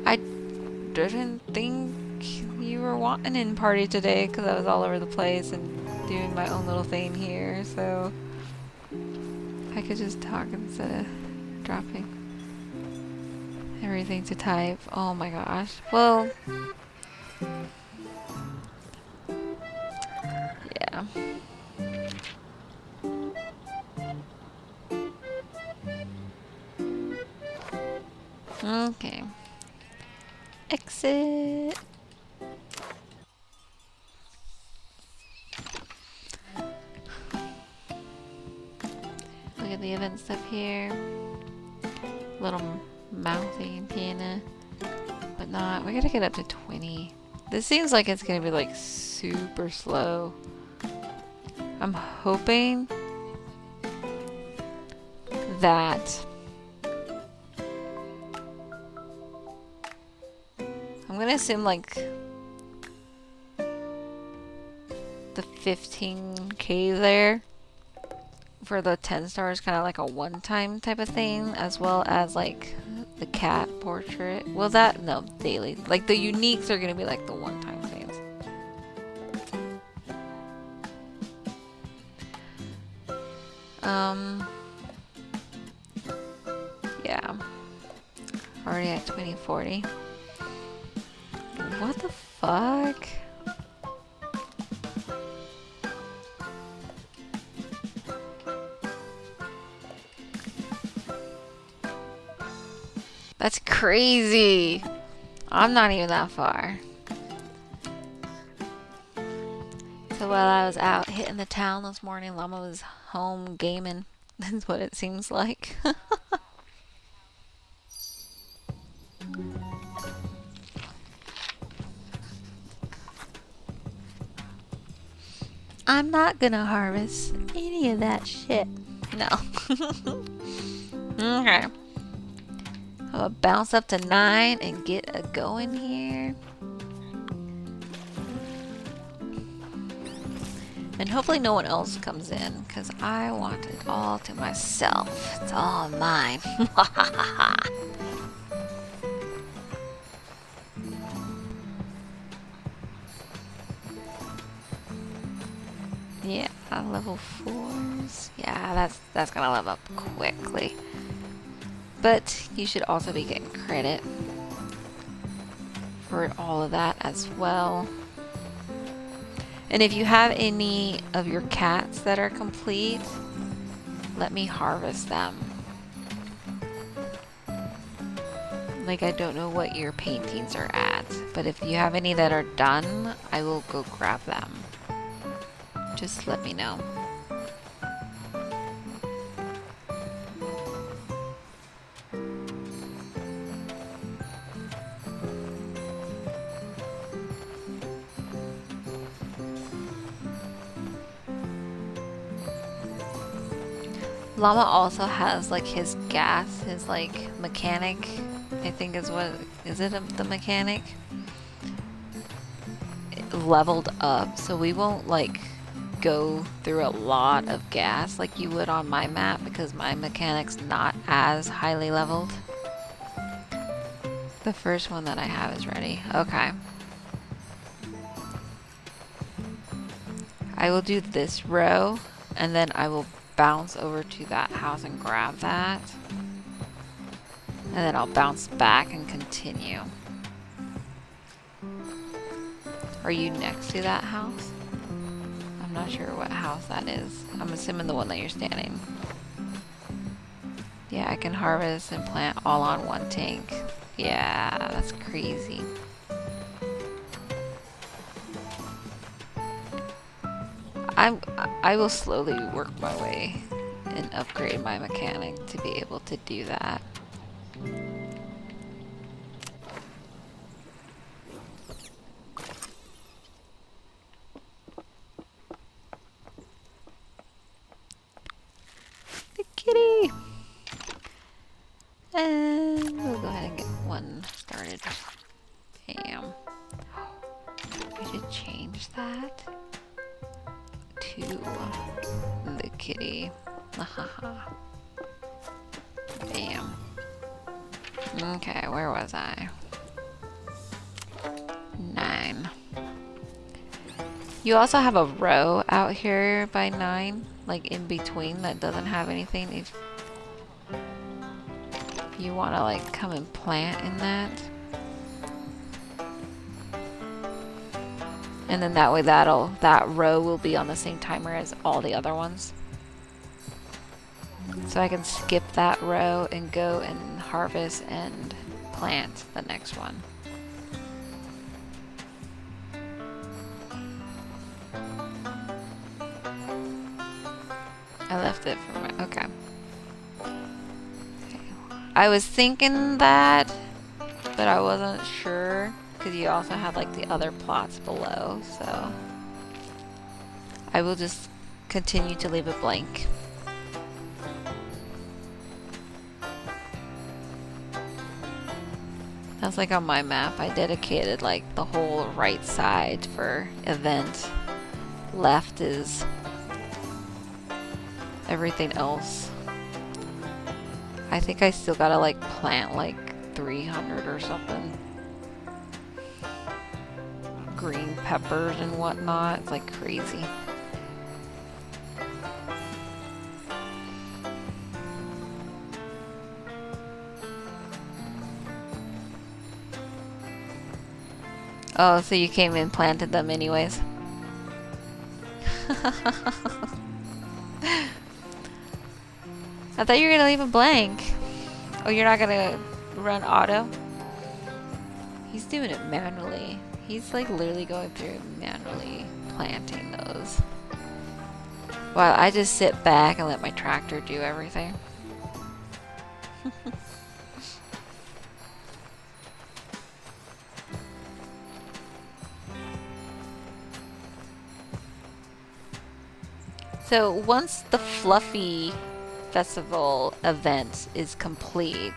I didn't think you were wanting in party today because I was all over the place and doing my own little thing here. So I could just talk instead of dropping everything to type. Oh my gosh. Well, yeah. Okay. Exit. Look at the event stuff here. Little mouthy antenna. But not. We gotta get up to 20. This seems like it's gonna be like super slow. I'm hoping that I'm gonna assume like the 15K there for the 10 stars, kind of like a one-time type of thing, as well as like the cat portrait. Well, that no daily. Like the uniques are gonna be like the one-time things. Yeah. Already at 2040. What the fuck? That's crazy. I'm not even that far. So while I was out hitting the town this morning, llama was home gaming. That's what it seems like. I'm not gonna harvest any of that shit. No. Okay. I'm gonna bounce up to 9 and get a going here. And hopefully no one else comes in, because I want it all to myself. It's all mine. Yeah, level 4s. Yeah, that's gonna level up quickly. But you should also be getting credit for all of that as well. And if you have any of your cats that are complete, let me harvest them. Like, I don't know what your paintings are at, but if you have any that are done, I will go grab them. Just let me know. Llama also has like his gas, his like mechanic, I think is what, is it the mechanic? Leveled up, so we won't like go through a lot of gas like you would on my map because my mechanic's not as highly leveled. The first one that I have is ready. Okay. I will do this row and then I will bounce over to that house and grab that. And then I'll bounce back and continue. Are you next to that house? I'm not sure what house that is. I'm assuming the one that you're standing. Yeah, I can harvest and plant all on one tank. Yeah, that's crazy. I will slowly work my way and upgrade my mechanic to be able to do that. The kitty! And we'll go ahead and get one started. Bam. We should change that to the kitty. Haha. Bam. Okay, where was I? 9. You also have a row out here by 9, like in between that doesn't have anything. If you want to like come and plant in that. And then that way that row will be on the same timer as all the other ones. So I can skip that row and go and harvest and plant the next one. I left it for my, okay. I was thinking that, but I wasn't sure because you also have like the other plots below, so I will just continue to leave it blank. That's like on my map, I dedicated like the whole right side for event. Left is everything else. I think I still gotta like plant like 300 or something. Green peppers and whatnot. It's like crazy. Oh, so you came and planted them anyways. I thought you were gonna leave it blank. Oh, you're not gonna run auto? He's doing it manually. He's like literally going through manually planting those. While I just sit back and let my tractor do everything. So once the Fluffy Festival event is complete,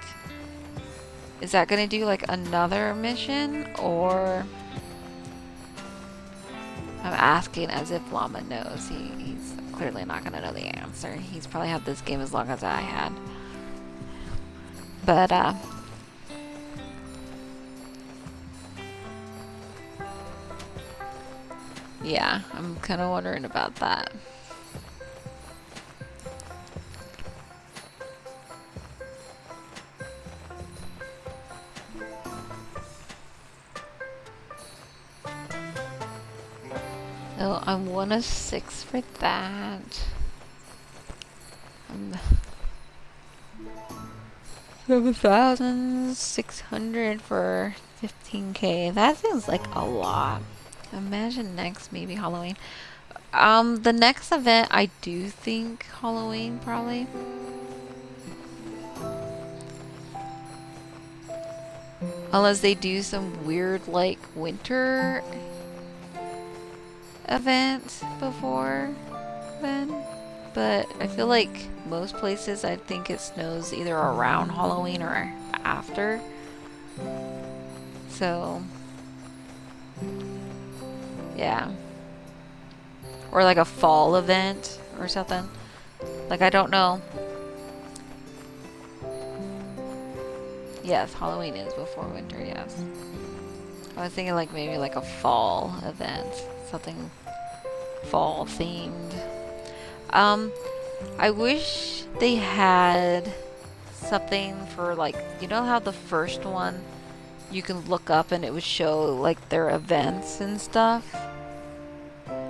is that gonna do like another mission, or I'm asking as if Llama knows. He's clearly not gonna know the answer. He's probably had this game as long as I had. But yeah, I'm kind of wondering about that. Oh, I'm 1 of 6 for that. 7,600 for 15k. That seems like a lot. Imagine next maybe Halloween. The next event I do think Halloween probably. Unless they do some weird like winter event before then. But I feel like most places, I think it snows either around Halloween or after. So, yeah. Or like a fall event or something. Like, I don't know. Yes, Halloween is before winter, yes. I was thinking like maybe like a fall event. Something fall themed. I wish they had something for like, you know how the first one you can look up and it would show like their events and stuff?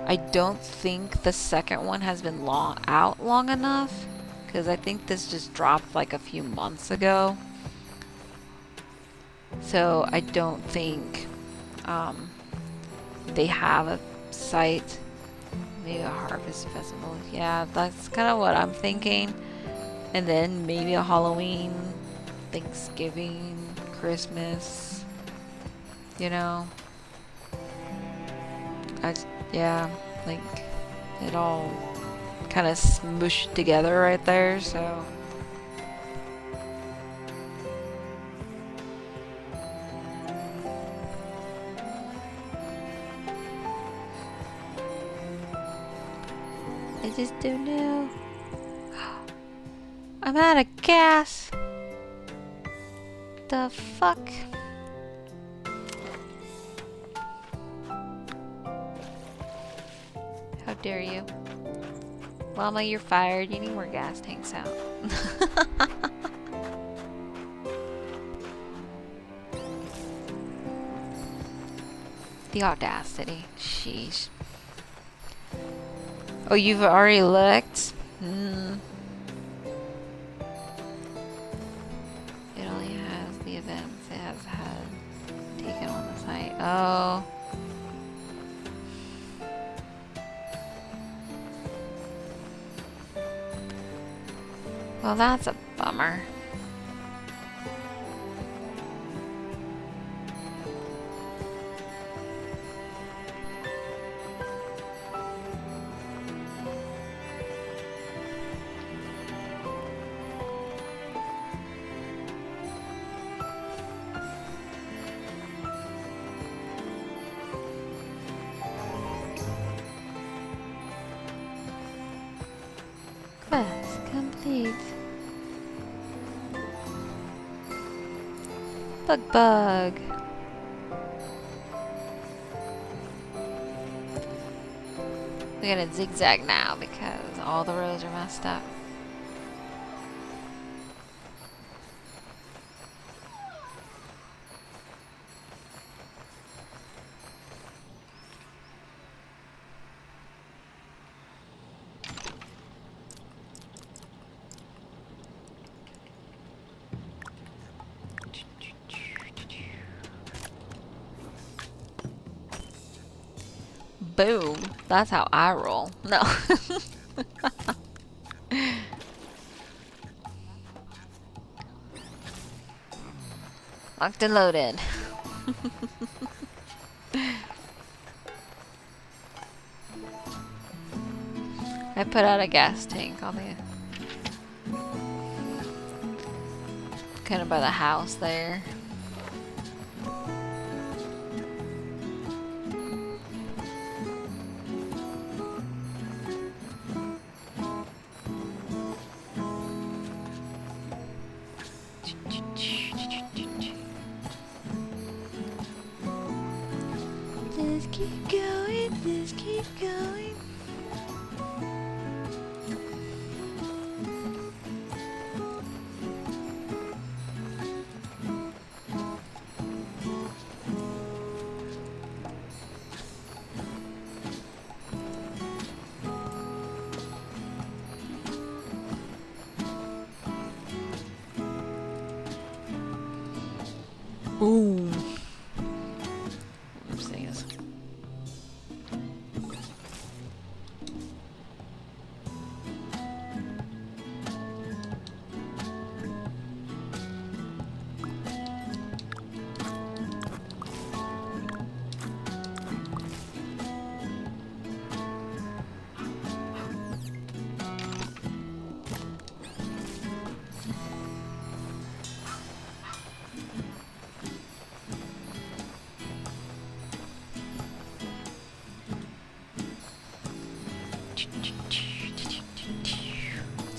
I don't think the second one has been out long enough, because I think this just dropped like a few months ago. So I don't think they have a site. Maybe a harvest festival. Yeah, that's kind of what I'm thinking. And then maybe a Halloween, Thanksgiving, Christmas. You know? Yeah, like it all kind of smooshed together right there, so. I just don't know. I'm out of gas. The fuck? How dare you? Llama, you're fired. You need more gas tanks out. The audacity. Sheesh. Oh, you've already looked? It only has the events it has had taken on the site. Oh. Well, that's a bummer. Quest complete. Bug. We're gonna zigzag now because all the roads are messed up. Boom. That's how I roll. No. Locked and loaded. I put out a gas tank on the kind of by the house there. Just keep going, just keep going. Boom. I'm saying this.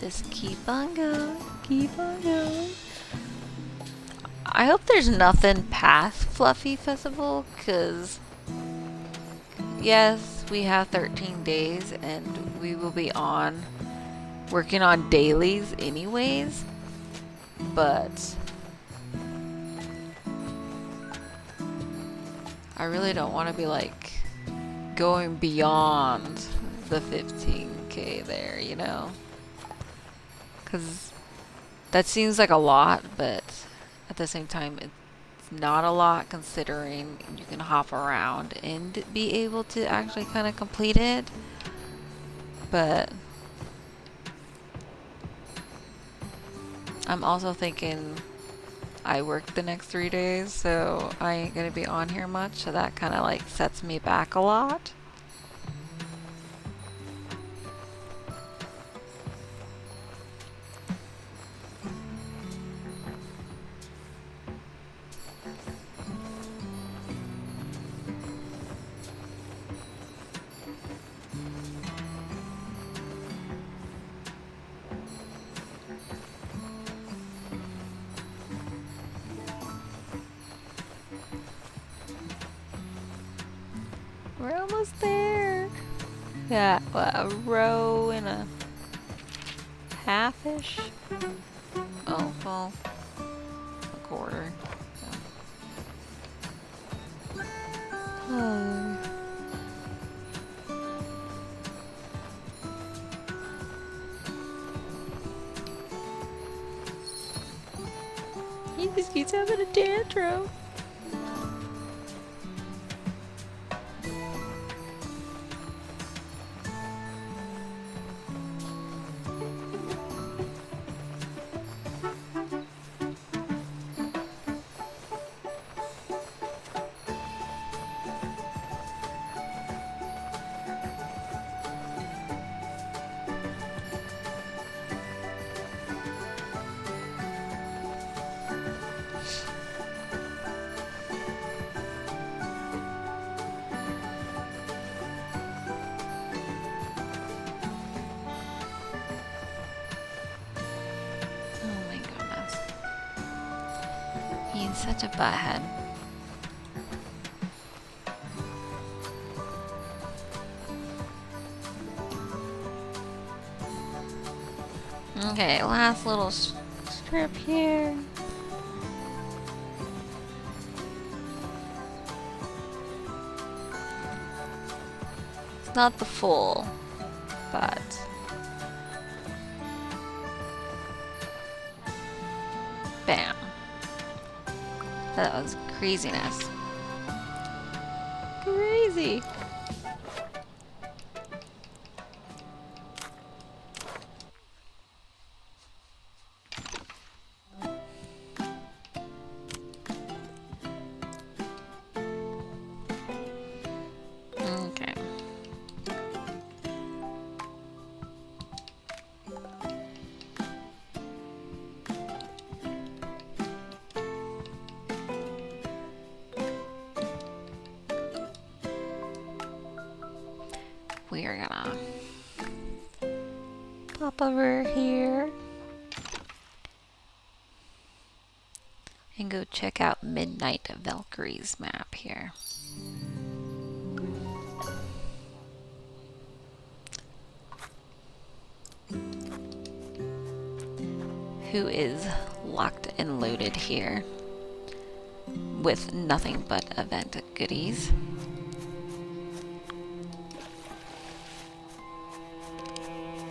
Just keep on going. Keep on going. I hope there's nothing past Fluffy Festival, because yes, we have 13 days and we will be working on dailies anyways, but I really don't want to be like going beyond the 15k there, you know? Because that seems like a lot, but at the same time, it's not a lot considering you can hop around and be able to actually kind of complete it. But I'm also thinking I work the next 3 days, so I ain't gonna be on here much, so that kind of like sets me back a lot. We're almost there. Yeah, what, a row and a half-ish? Oh, well, a quarter. So. Oh. He just keeps having a tantrum. He's such a butthead. Okay, last little strip here. It's not the full, but bam. That was craziness. Crazy. Okay. We are gonna pop over here and go check out Midnight Valkyrie's map here. Who is locked and loaded here with nothing but event goodies.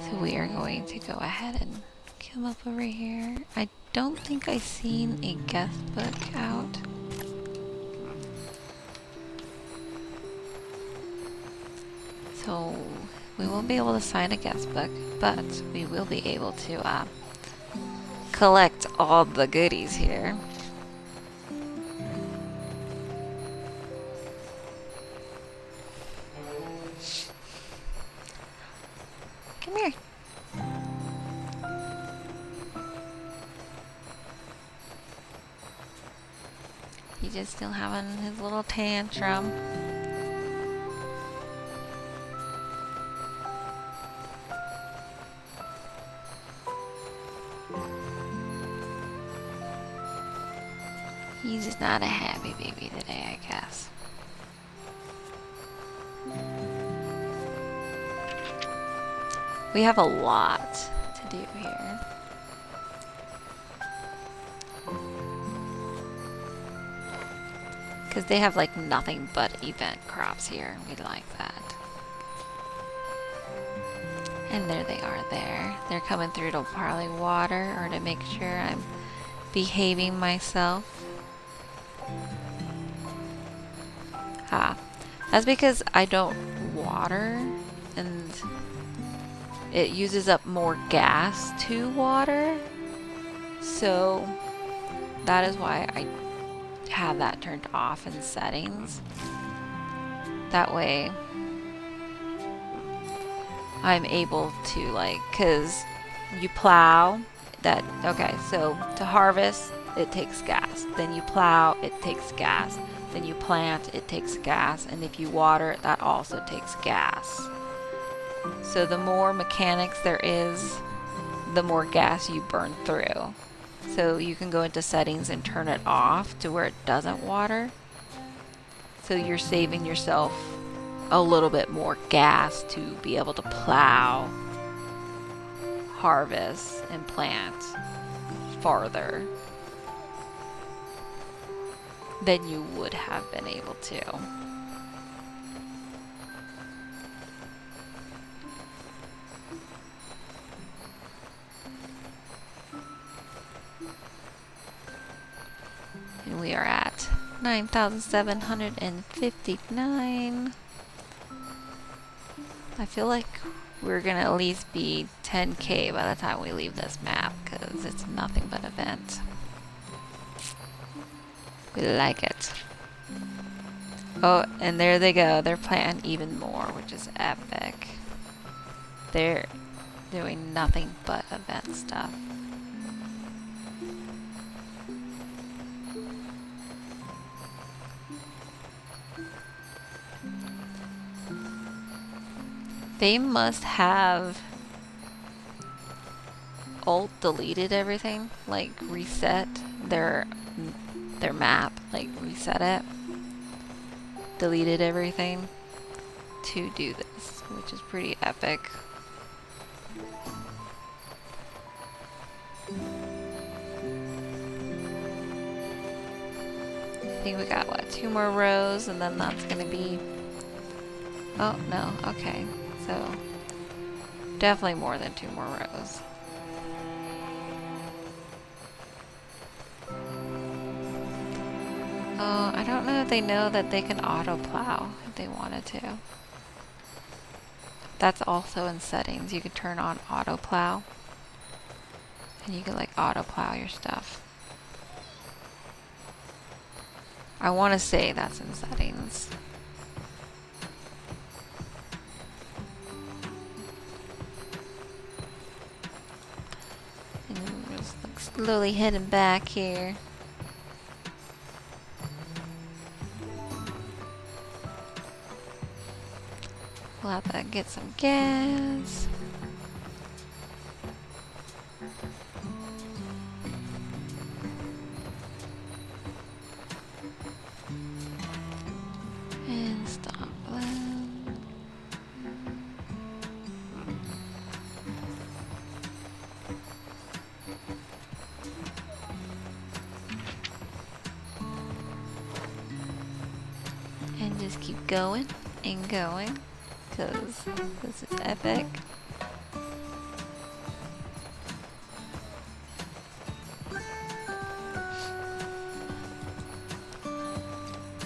So we are going to go ahead and come up over here. I don't think I've seen a guest book out. So we won't be able to sign a guest book, but we will be able to collect all the goodies here. Come here. He's just still having his little tantrum. He's just not a happy baby today, I guess. We have a lot to do here. Because they have like nothing but event crops here. We like that. And there they are there. They're coming through to probably water or to make sure I'm behaving myself. Ah, that's because I don't water and it uses up more gas to water. So that is why I have that turned off in settings. That way I'm able to like, cause you plow that, okay, so to harvest, it takes gas. Then you plow, it takes gas. Then you plant, it takes gas. And if you water, that also takes gas. So the more mechanics there is, the more gas you burn through. So you can go into settings and turn it off to where it doesn't water. So you're saving yourself a little bit more gas to be able to plow, harvest, and plant farther than you would have been able to. And we are at 9,759. I feel like we're gonna at least be 10k by the time we leave this map, because it's nothing but event. We like it. Oh, and there they go. They're planting even more, which is epic. They're doing nothing but event stuff. They must have alt deleted everything, like reset their map, like reset it, deleted everything to do this, which is pretty epic. I think we got what, 2 more rows, and then that's gonna be, oh no, okay, so definitely more than 2 more rows. Oh, I don't know if they know that they can auto plow if they wanted to. That's also in settings. You can turn on auto plow, and you can like auto plow your stuff. I want to say that's in settings. And just like slowly heading back here. We'll have to get some gas. And stop that. And just keep going and going, because this is epic.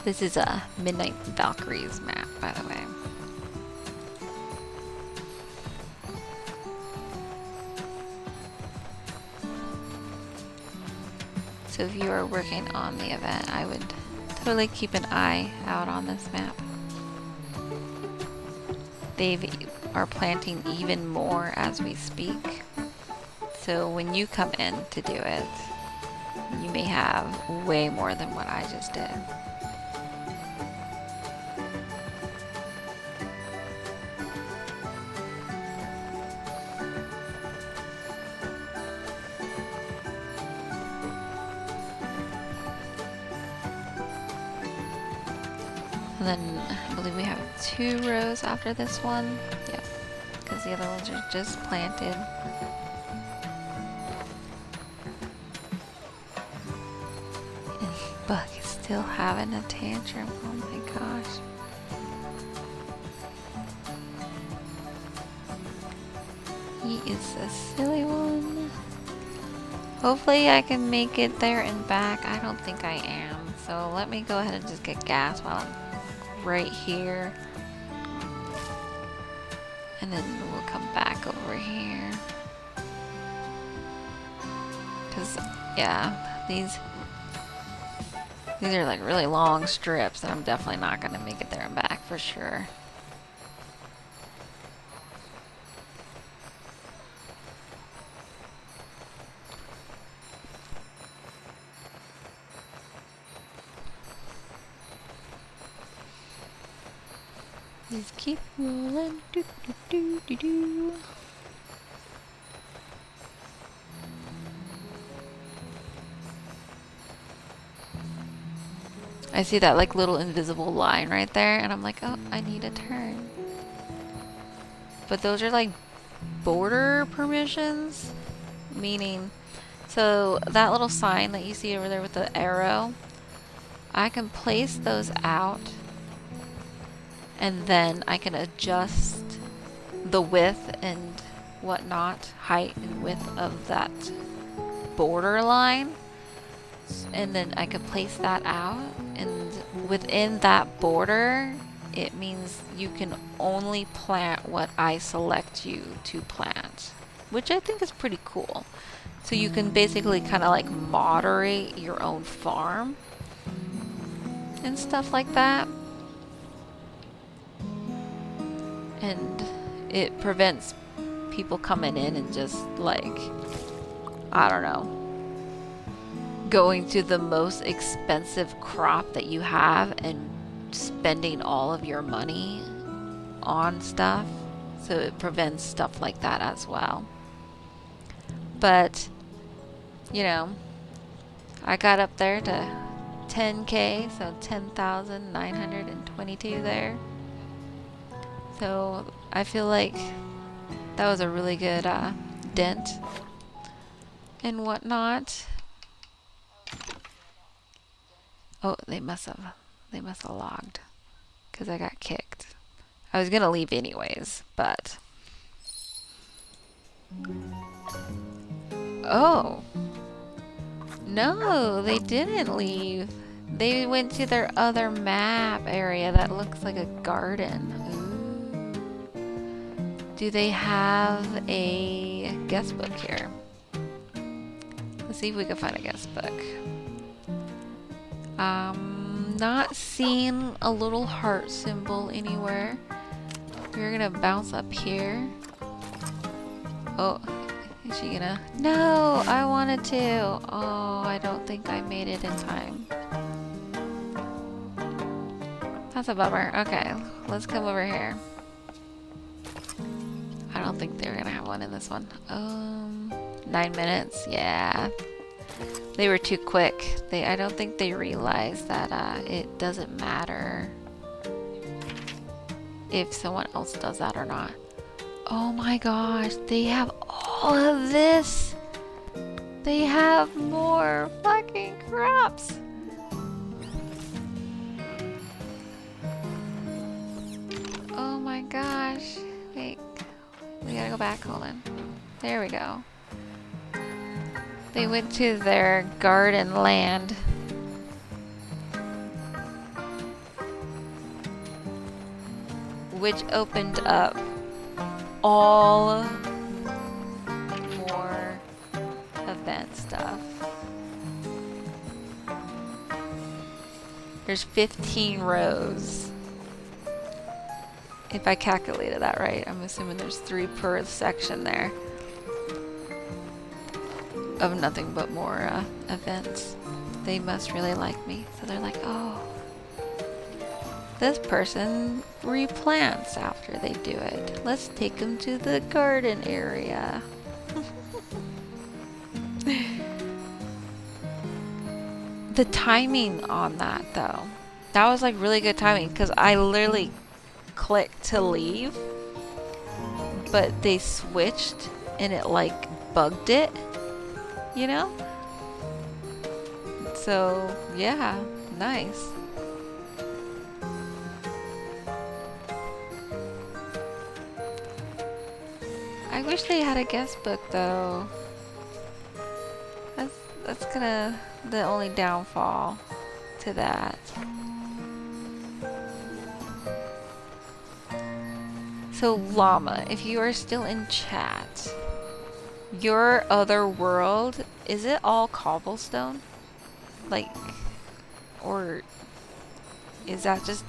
This is a Midnight Valkyries map, by the way. So if you are working on the event, I would totally keep an eye out on this map. They are planting even more as we speak. So when you come in to do it, you may have way more than what I just did. And then I believe we have 2 rows after this one. Yep, because the other ones are just planted. And Buck is still having a tantrum. Oh my gosh. He is a silly one. Hopefully I can make it there and back. I don't think I am. So let me go ahead and just get gas while I'm right here. And then we'll come back over here. Cause yeah, these are like really long strips and I'm definitely not gonna make it there and back for sure. Just keep rolling. Do, do, do, do, do. I see that like little invisible line right there and I'm like, oh, I need a turn. But those are like border permissions, meaning, so that little sign that you see over there with the arrow, I can place those out and then I can adjust the width and whatnot, height and width of that border line, and then I can place that out, and within that border it means you can only plant what I select you to plant, which I think is pretty cool. So you can basically kind of like moderate your own farm and stuff like that. And it prevents people coming in and just like, I don't know, going to the most expensive crop that you have and spending all of your money on stuff. So it prevents stuff like that as well. But, you know, I got up there to 10K, so 10,922 there. So I feel like that was a really good dent and whatnot. Oh, they must have logged because I got kicked. I was gonna leave anyways, but oh no, they didn't leave. They went to their other map area that looks like a garden. Do they have a guest book here? Let's see if we can find a guest book. Not seeing a little heart symbol anywhere. We're gonna bounce up here. Oh, is she gonna? No, I wanted to. Oh, I don't think I made it in time. That's a bummer. Okay, let's come over here. I don't think they're gonna have one in this one. 9 minutes. Yeah, they were too quick. I don't think they realized that it doesn't matter if someone else does that or not. Oh my gosh, they have all of this. They have more fucking crops. Oh my gosh. Wait. We gotta go back, hold on. There we go. They went to their garden land. Which opened up all more event stuff. There's 15 rows. If I calculated that right, I'm assuming there's 3 per section there. Of nothing but more events. They must really like me. So they're like, oh, this person replants after they do it. Let's take them to the garden area. The timing on that though, That was like really good timing because I literally clicked to leave, but they switched and it like bugged it, you know? So, yeah, nice. I wish they had a guest book though. That's kinda the only downfall to that. So Llama, if you are still in chat, your other world, is it all cobblestone? Like, or is that just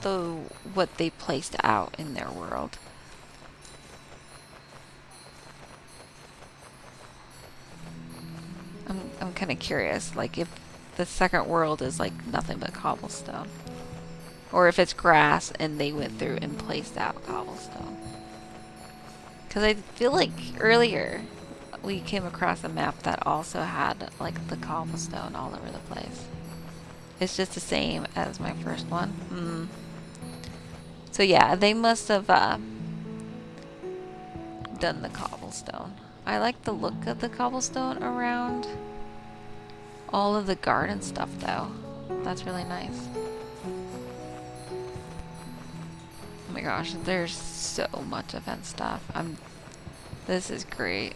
what they placed out in their world? I'm kind of curious, like if the second world is like nothing but cobblestone, or if it's grass and they went through and placed out cobblestone. Because I feel like earlier we came across a map that also had like the cobblestone all over the place. It's just the same as my first one. So yeah, they must have done the cobblestone. I like the look of the cobblestone around all of the garden stuff though. That's really nice. Oh my gosh, there's so much event stuff. This is great.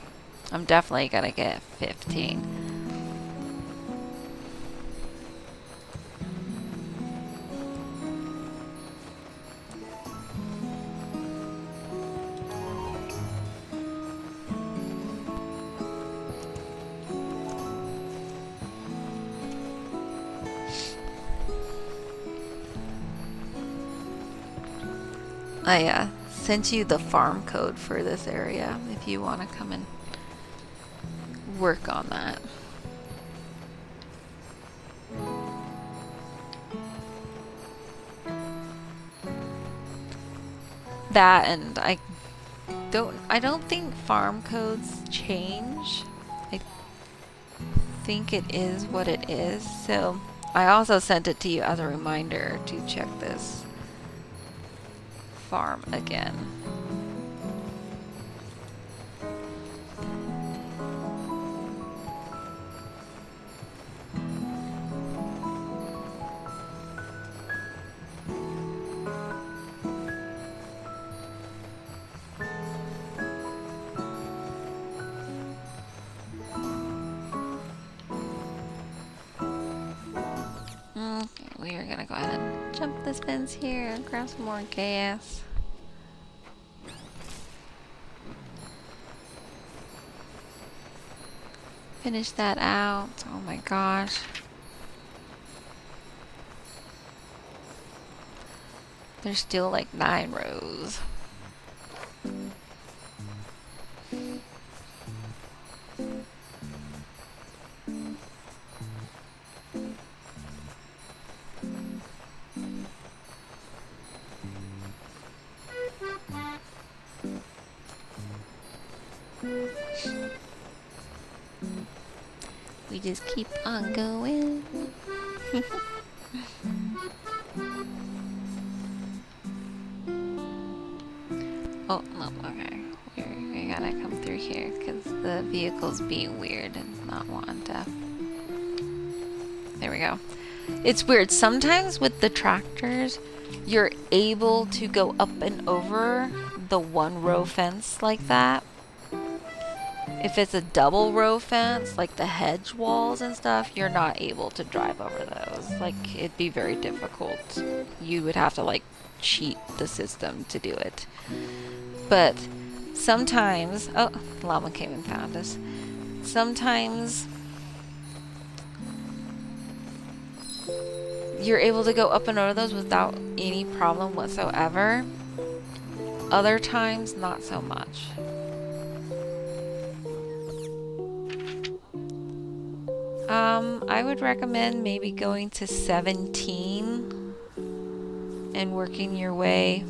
I'm definitely gonna get 15. I sent you the farm code for this area if you want to come and work on that. That, and I don't think farm codes change. I think it is what it is. So I also sent it to you as a reminder to check this farm again. Okay, we are gonna go ahead and jump this fence here and grab some more gas. Finish that out. Oh my gosh. There's still like 9 rows. We just keep on going. Oh, no, okay. We gotta come through here because the vehicle's being weird and not wanting to. There we go. It's weird. Sometimes with the tractors, you're able to go up and over the 1-row fence like that. If it's a double row fence, like the hedge walls and stuff, you're not able to drive over those. Like, it'd be very difficult. You would have to, like, cheat the system to do it. But sometimes... Oh, llama came and found us. Sometimes you're able to go up and over those without any problem whatsoever. Other times, not so much. I would recommend maybe going to 17 and working your way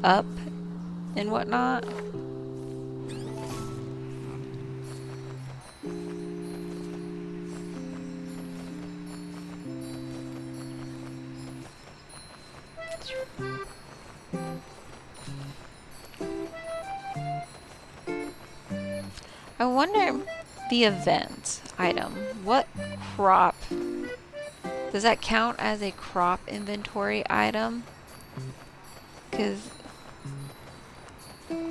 up and whatnot. I wonder the event item. What crop? Does that count as a crop inventory item? Because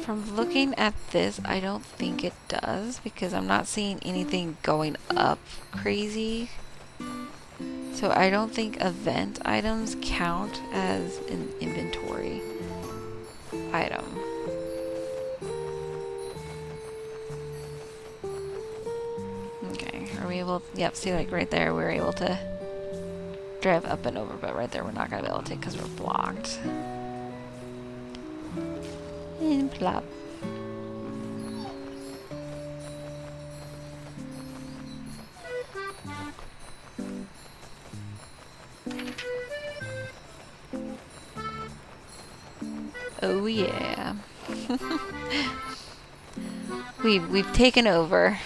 from looking at this, I don't think it does because I'm not seeing anything going up crazy. So I don't think event items count as an inventory item. Okay, are we able? Yep, see, like right there, we're able to drive up and over, but right there we're not gonna be able to because we're blocked. And plop. Oh yeah. We've taken over.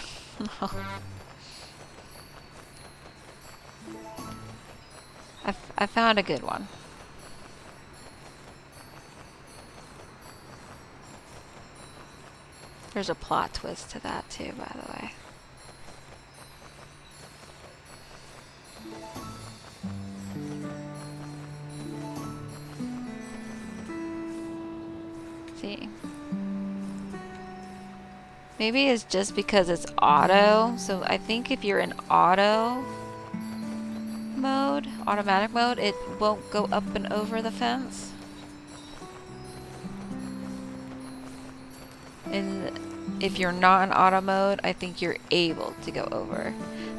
I found a good one. There's a plot twist to that too, by the way. See. Maybe it's just because it's auto. So I think if you're in auto mode, automatic mode, it won't go up and over the fence. And if you're not in auto mode, I think you're able to go over.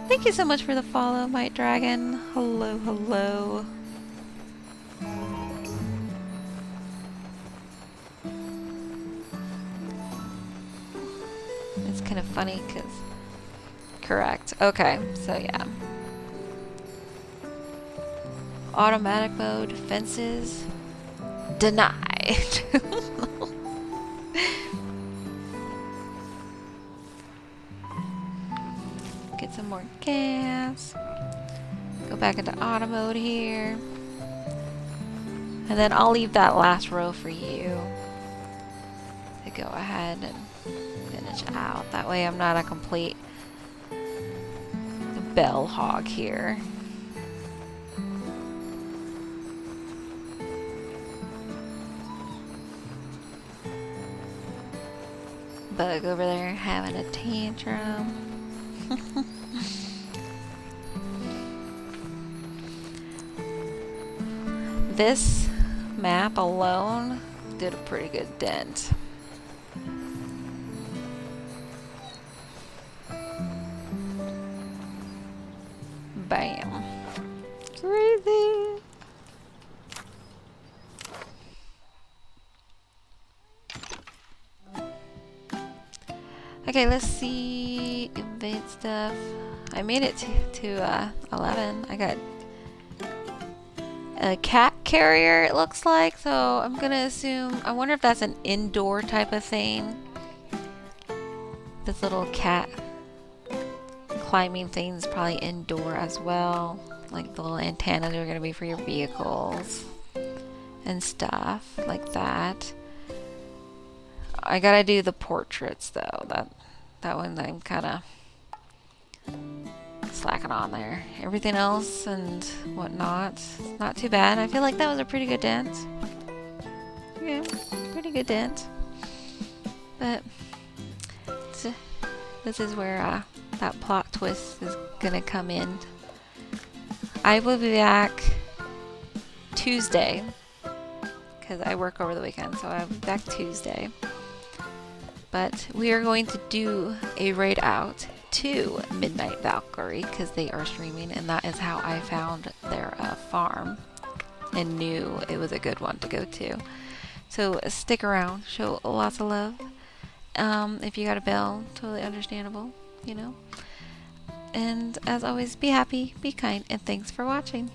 Thank you so much for the follow, Might Dragon. Hello, hello. It's kind of funny because... Correct. Okay, so yeah. Automatic mode, fences, denied. Get some more gas. Go back into auto mode here. And then I'll leave that last row for you to go ahead and finish out. That way I'm not a complete bell hog here. Bug over there having a tantrum. This map alone did a pretty good dent. Bam. Crazy. Okay, let's see evade stuff. I made it to 11. I got a cat carrier, it looks like, so I'm gonna assume, I wonder if that's an indoor type of thing. This little cat climbing thing's probably indoor as well. Like the little antennas are gonna be for your vehicles and stuff like that. I gotta do the portraits though. That one I'm kinda slacking on there. Everything else and whatnot, not too bad. I feel like that was a pretty good dance. Yeah, pretty good dance. But this is where that plot twist is gonna come in. I will be back Tuesday because I work over the weekend, so I'll be back Tuesday. But we are going to do a raid out to Midnight Valkyrie because they are streaming, and that is how I found their farm and knew it was a good one to go to. So stick around, show lots of love. If you got a bell, totally understandable, you know. And as always, be happy, be kind, and thanks for watching.